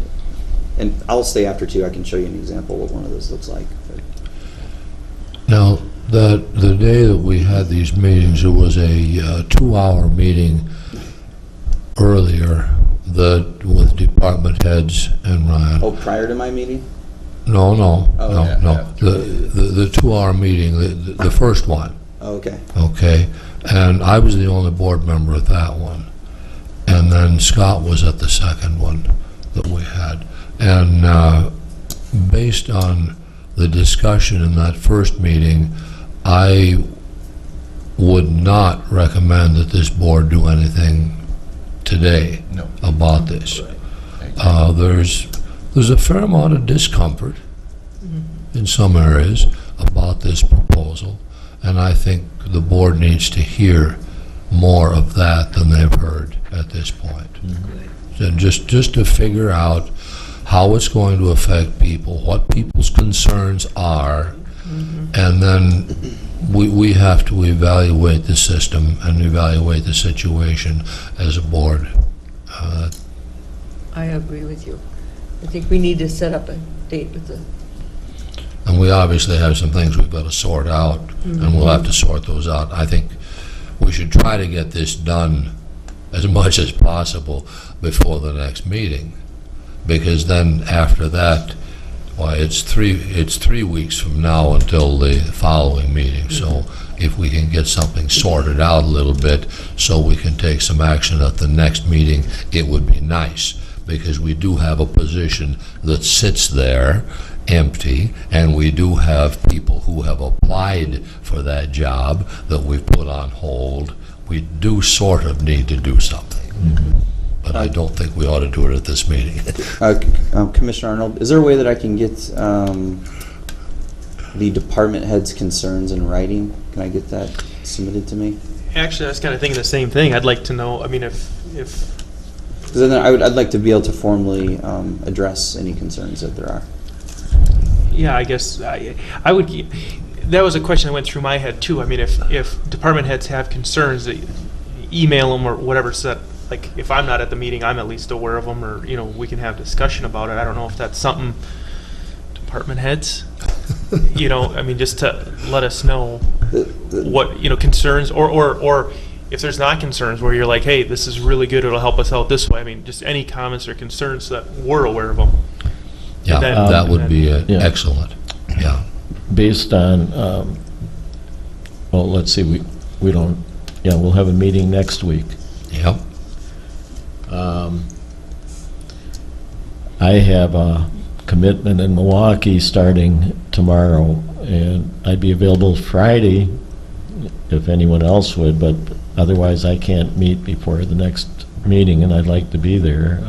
And I'll stay after too. I can show you an example of what one of those looks like. But Now, the day that we had these meetings, it was a 2-hour meeting earlier with department heads and Ryan. oh, prior to my meeting? No. Oh, No. The 2-hour meeting, the first one. Oh, okay. Okay, and I was the only board member at that one. And then Scott was at the second one that we had. And based on the discussion in that first meeting, I would not recommend that this board do anything today about this. There's a fair amount of discomfort in some areas about this proposal, and I think the board needs to hear more of that than they've heard at this point. And just to figure out how it's going to affect people, what people's concerns are, and then we have to evaluate the system and evaluate the situation as a board. I agree with you. I think we need to set up a date with the, And we obviously have some things we've got to sort out, and we'll have to sort those out. I think we should try to get this done as much as possible before the next meeting, because then after that, why, it's 3 weeks from now until the following meeting. So if we can get something sorted out a little bit so we can take some action at the next meeting, it would be nice, because we do have a position that sits there empty, and we do have people who have applied for that job that we've put on hold. We do sort of need to do something. But I don't think we ought to do it at this meeting. Commissioner Arnold, is there a way that I can get the department head's concerns in writing? Can I get that submitted to me? Actually, I was kind of thinking the same thing. I'd like to know, I mean, if Because then I'd like to be able to formally address any concerns that there are. yeah, I guess I would, that was a question that went through my head too. I mean, if department heads have concerns, they email them or whatever, so that, like, if I'm not at the meeting, I'm at least aware of them, or, you know, we can have discussion about it. I don't know if that's something department heads, you know, I mean, just to let us know what, you know, concerns, or if there's not concerns where you're like, hey, this is really good, it'll help us out this way. I mean, just any comments or concerns so that we're aware of them. Yeah, that would be excellent. Yeah. Based on, well, let's see, we don't, we'll have a meeting next week. Yep. I have a commitment in Milwaukee starting tomorrow, and I'd be available Friday if anyone else would, but otherwise I can't meet before the next meeting, and I'd like to be there.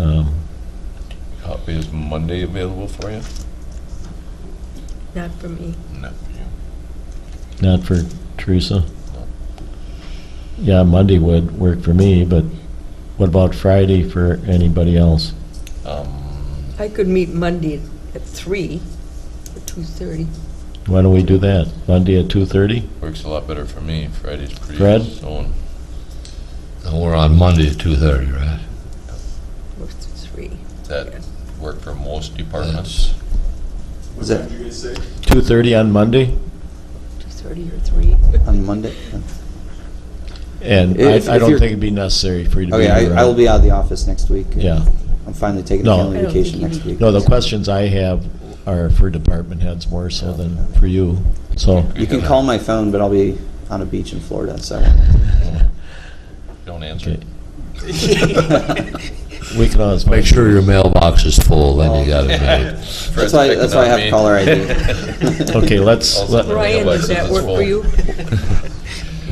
Copy is Monday available for you? not for me. Not for you. Not for Teresa? Yeah, Monday would work for me, but what about Friday for anybody else? I could meet Monday at 3 or 2:30. Why don't we do that? Monday at 2:30? Works a lot better for me. Friday's pretty Fred? soon. And we're on Monday at 2:30, right? Works at 3. That work for most departments. Is that 2:30 on Monday? 2:30 or 3. on Monday? And If I don't you're- think it'd be necessary for you to be Okay, here. I will be out of the office next week. Yeah. I'm finally taking No. a family vacation next week. No, the questions I have are for department heads more so than for you, so. You can call my phone, but I'll be on a beach in Florida, so. Don't answer. We can always Make sure your mailbox is full, then you got it made. That's why I have caller ID. Okay, let's, Ryan, does that work for you?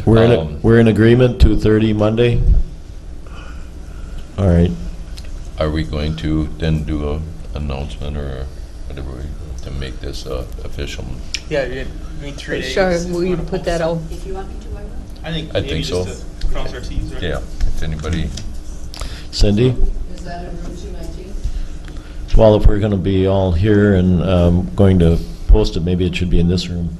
we're in agreement, 2:30 Monday? All right. Are we going to then do a announcement or whatever to make this official? Yeah, you need 3 days. Shar, will you put that out? If you want me to, I will. I think I maybe think so. just to cross our T's, right? Yeah, if anybody, Cindy? Is that in room 219? Well, if we're going to be all here and going to post it, maybe it should be in this room.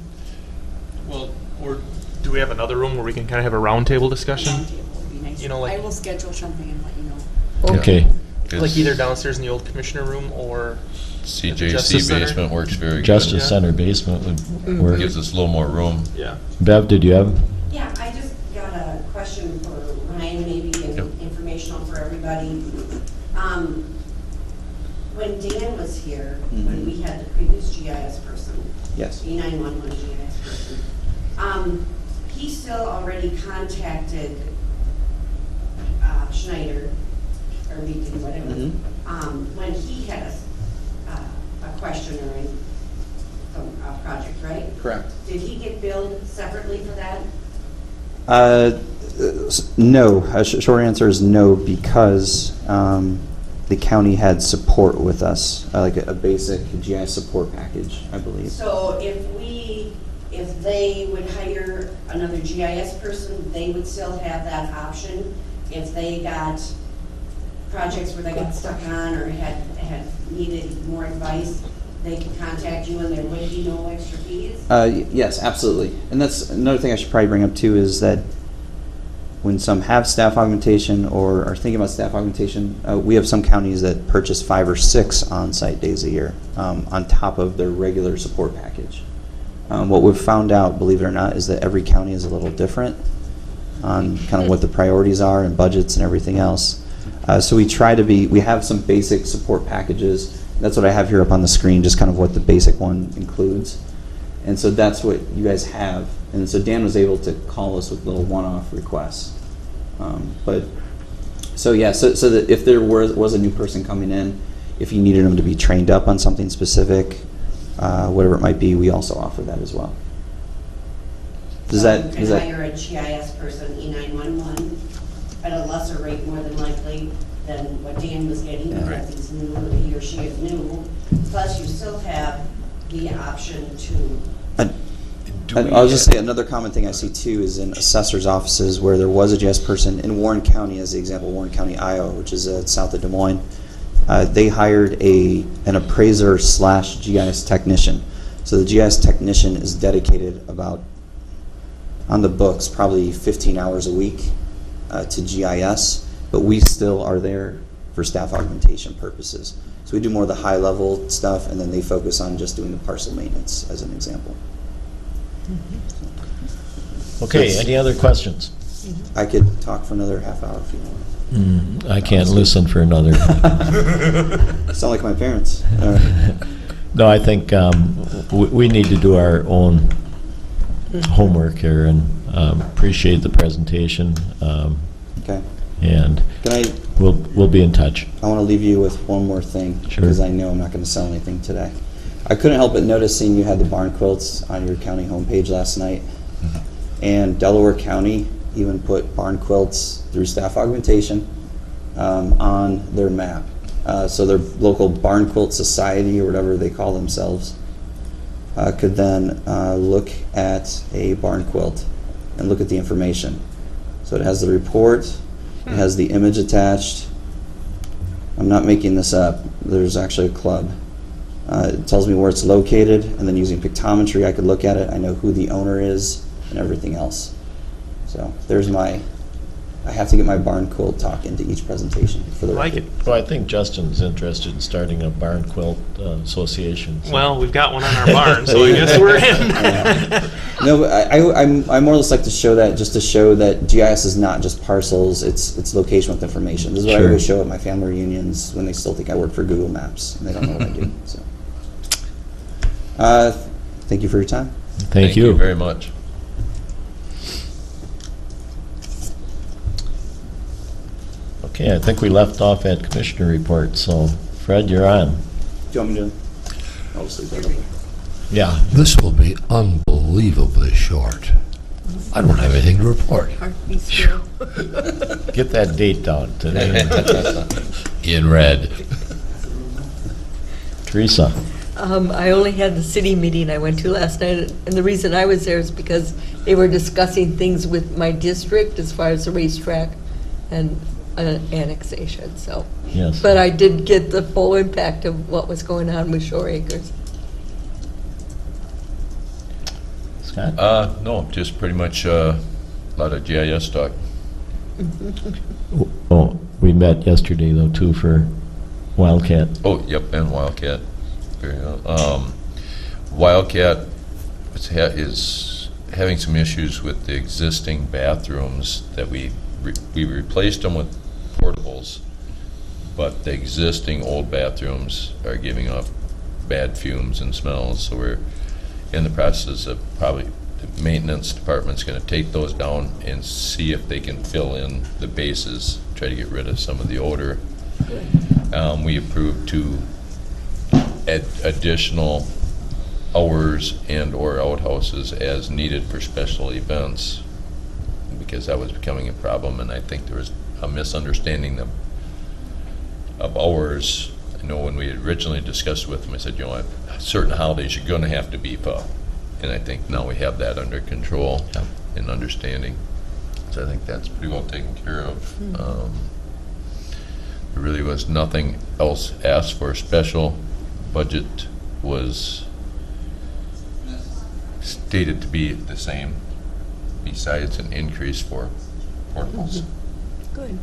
Well, or do we have another room where we can kind of have a roundtable discussion? Roundtable would be nice. You know, like- I will schedule something and let you know. Okay. Like either downstairs in the old commissioner room or CJC Justice Center? basement works very good. Justice Center basement would work. Gives us a little more room. Yeah. Bev, did you have? Yeah, I just got a question for Ryan, maybe, and informational for everybody. When Dan was here, when we had the previous GIS person, Yes. E911 GIS person, he still already contacted Schneider, or Beacon, whatever, when he had a question or a project, right? Correct. Did he get billed separately for that? No. Short answer is no, because the county had support with us, like a basic GIS support package, I believe. So if they would hire another GIS person, they would still have that option? If they got projects where they got stuck on or had needed more advice, they could contact you and there would be no extra fees? Yes, absolutely. And that's another thing I should probably bring up too, is that when some have staff augmentation or are thinking about staff augmentation, we have some counties that purchase 5 or 6 on-site days a year on top of their regular support package. What we've found out, believe it or not, is that every county is a little different on kind of what the priorities are and budgets and everything else. So we have some basic support packages. That's what I have here up on the screen, just kind of what the basic one includes. And so that's what you guys have. And so Dan was able to call us with little one-off requests. So that if there was a new person coming in, if you needed them to be trained up on something specific, whatever it might be, we also offer that as well. You can hire a GIS person, E911, at a lesser rate more than likely than what Dan was getting, because he's new, or he or she is new. Plus, you still have the option to. I'll just say another common thing I see too is in assessors' offices where there was a GIS person in Warren County, as the example, Warren County, Iowa, which is south of Des Moines. They hired an appraiser / GIS technician. So the GIS technician is dedicated about, on the books, probably 15 hours a week to GIS, but we still are there for staff augmentation purposes. So we do more of the high-level stuff, and then they focus on just doing the parcel maintenance, as an example. Okay, any other questions? I could talk for another half hour if you want. I can't listen for another. Sound like my parents. No, I think we need to do our own homework here, and appreciate the presentation. Okay. And we'll be in touch. I want to leave you with one more thing, because I know I'm not going to sell anything today. I couldn't help but notice seeing you had the barn quilts on your county homepage last night. And Delaware County even put barn quilts through staff augmentation on their map. So their local barn quilt society, or whatever they call themselves, could then look at a barn quilt and look at the information. So it has the report, it has the image attached. I'm not making this up. There's actually a club. It tells me where it's located, and then using pictometry I could look at it. I know who the owner is and everything else. So there's I have to get my barn quilt talk into each presentation for the record. Well, I think Justin's interested in starting a barn quilt association. So. Well, we've got one on our barn, so I guess we're in. No, but I more or less like to show that, just to show that GIS is not just parcels, it's location with information. This is what I always show at my family reunions when they still think I work for Google Maps and they don't know what I do. So, thank you for your time. Thank you very much. Okay, I think we left off at commissioner report, so Fred, you're on. Do you want me to? I'll just leave that open. Yeah. This will be unbelievably short. I don't have anything to report. Get that date down today. In red. Teresa. I only had the city meeting I went to last night, and the reason I was there is because they were discussing things with my district as far as the racetrack and annexation, so. Yes. But I did get the full impact of what was going on with Shore Acres. Scott? No, just pretty much a lot of GIS talk. Oh, we met yesterday though too for Wildcat. Oh, yep, and Wildcat. Very well. Wildcat is having some issues with the existing bathrooms that we replaced them with portables, but the existing old bathrooms are giving off bad fumes and smells, so we're in the process of probably the maintenance department's going to take those down and see if they can fill in the bases, try to get rid of some of the odor. We approved to add additional hours and or outhouses as needed for special events, because that was becoming a problem, and I think there was a misunderstanding of hours. I know when we had originally discussed with them, I said, certain holidays you're going to have to beef up, and I think now we have that under control and understanding. So I think that's pretty well taken care of. There really was nothing else asked for. Special budget was stated to be the same, besides an increase for portables. Good.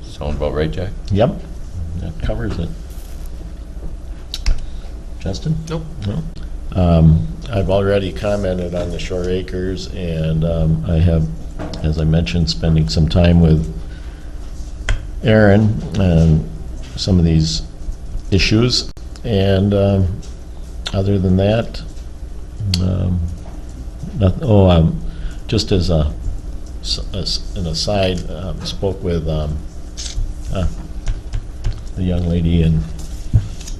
Sound about right, Jack? Yep, that covers it. Justin? Nope. No. I've already commented on the Shore Acres, and I have, as I mentioned, spending some time with Aaron and some of these issues, and other than that, just as an aside, spoke with the young lady in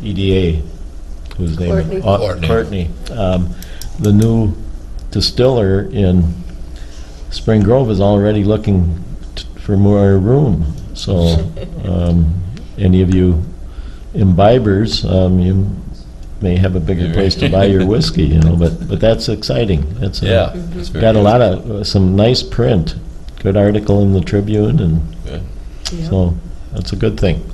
EDA, whose name is Courtney. The new distiller in Spring Grove is already looking for more room. So, any of you imbibers, you may have a bigger place to buy your whiskey, but that's exciting. That's that's very got a good. lot of some nice print. Good article in the Tribune, and Good. so that's a good thing.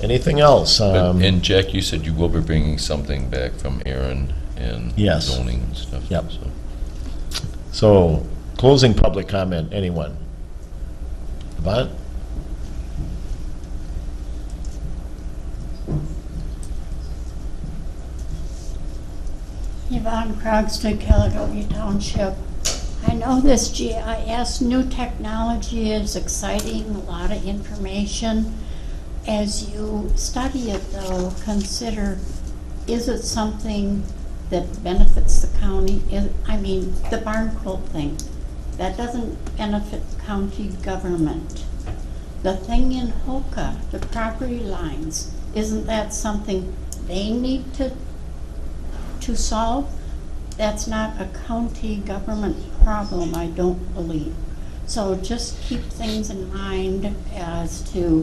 Anything else? And Jack, you said you will be bringing something back from Aaron and Yes. zoning and stuff. Yep. So, closing public comment, anyone? Yvonne? Yvonne Krogstad, Caledonia Township. I know this GIS new technology is exciting, a lot of information. As you study it though, consider, is it something that benefits the county? The barn quilt thing, that doesn't benefit county government. The thing in Hoka, the property lines, isn't that something they need to solve? That's not a county government problem, I don't believe. So just keep things in mind as to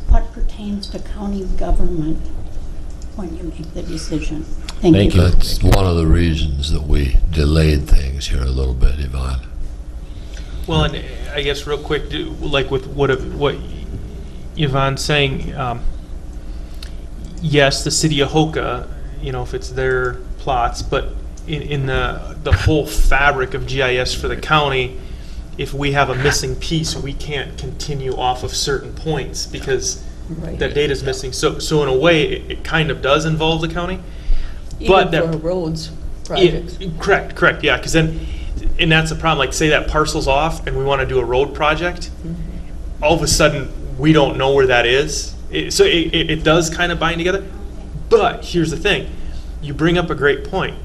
what pertains to county government when you make the decision. Thank you. That's one of the reasons that we delayed things here a little bit, Yvonne. Well, and I guess real quick, like with what Yvonne's saying, yes, the city of Hoka, if it's their plots, but in the whole fabric of GIS for the county, if we have a missing piece, we can't continue off of certain points because that data's missing. So in a way, it kind of does involve the county. Even for roads projects. Correct, yeah, because then, and that's the problem, like say that parcel's off and we want to do a road project, all of a sudden we don't know where that is. So it does kind of bind together. But here's the thing, you bring up a great point.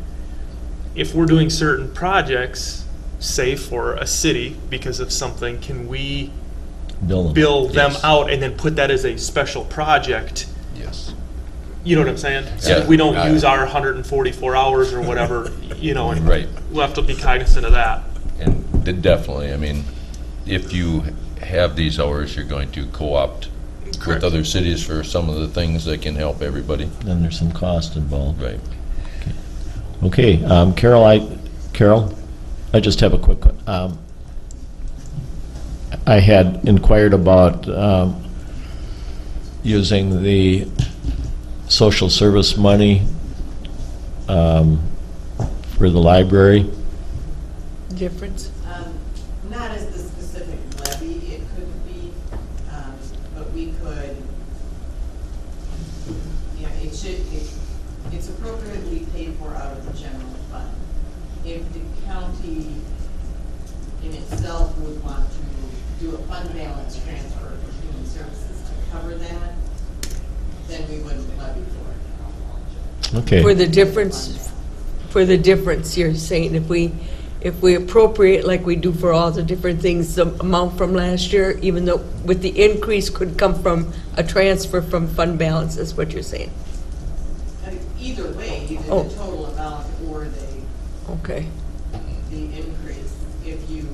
If we're doing certain projects, say for a city, because of something, can we bill them out and then put that as a special project? Yes. You know what I'm saying? So Yeah. we don't use our 144 hours or whatever, and Right. we'll have to be cognizant of that. And definitely, if you have these hours, you're going to co-opt with other cities for some of the things that can help everybody. Then there's some cost involved. Right. Okay, Carol, I just have a quick, I had inquired about using the social service money for the library. Difference? Not as the specific levy, it could be, but we could, it's appropriately paid for out of the general fund. If the county in itself would want to do a fund balance transfer for human services to cover that, then we wouldn't levy for it. Okay. For the difference, you're saying if we appropriate like we do for all the different things, the amount from last year, even though with the increase could come from a transfer from fund balance, is what you're saying? Either way, either Oh. the total amount or Okay, the increase, if you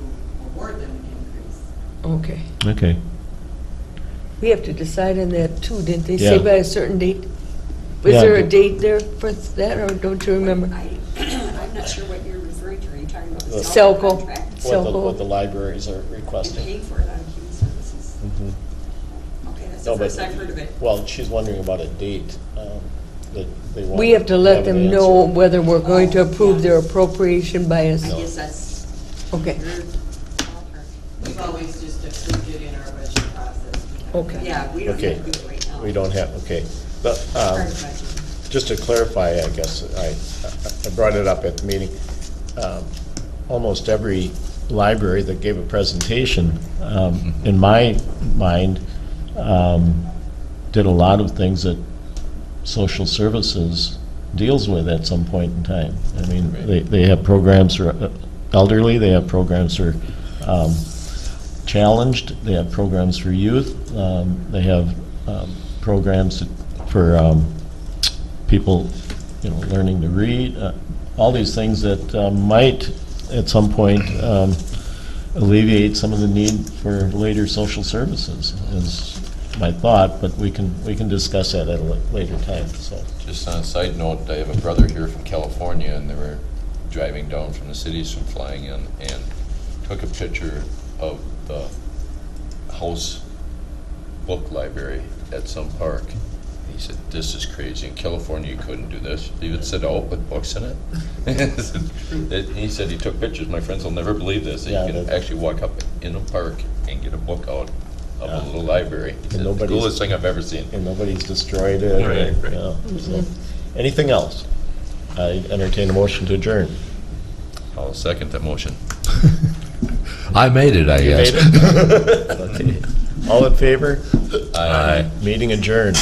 award them an increase. okay. Okay. We have to decide on that too, didn't they say Yeah. by a certain date? Was Yeah, there a but- date there for that, or don't you remember? I'm not sure what you're referring to. Are you talking about the Selco. contract? What the libraries are requesting. Paying for it on human services. Mhm. Okay, that's No, the but- first I've heard of it. Well, she's wondering about a date that they want. We have to let an them know answer. whether we're going to approve their appropriation by a, I guess that's. okay, We've always just approved it in our budget process. okay. Yeah, we don't Okay. have to do it right now. We don't have, okay. But, Part of budget. just to clarify, I guess, I brought it up at the meeting. Almost every library that gave a presentation, in my mind, did a lot of things that social services deals with at some point in time. I mean, they have programs for elderly, they have programs for challenged, they have programs for youth, they have programs for people, learning to read, all these things that might, at some point, alleviate some of the need for later social services, is my thought, but we can discuss that at a later time, so. Just on a side note, I have a brother here from California, and they were driving down from the cities from flying in, and took a picture of the house book library at some park. He said, "This is crazy. In California, you couldn't do this. You would sit out with books in it." He said he took pictures. My friends will never believe this. That Yeah, you can that- actually walk up in a park and get a book out of a little library. He said, the coolest thing I've ever seen. And nobody's destroyed it. Right, right. So. Anything else? I entertain a motion to adjourn. I'll second that motion. I made it, I You guess. made it? Okay. All in favor? Aye. Meeting adjourned.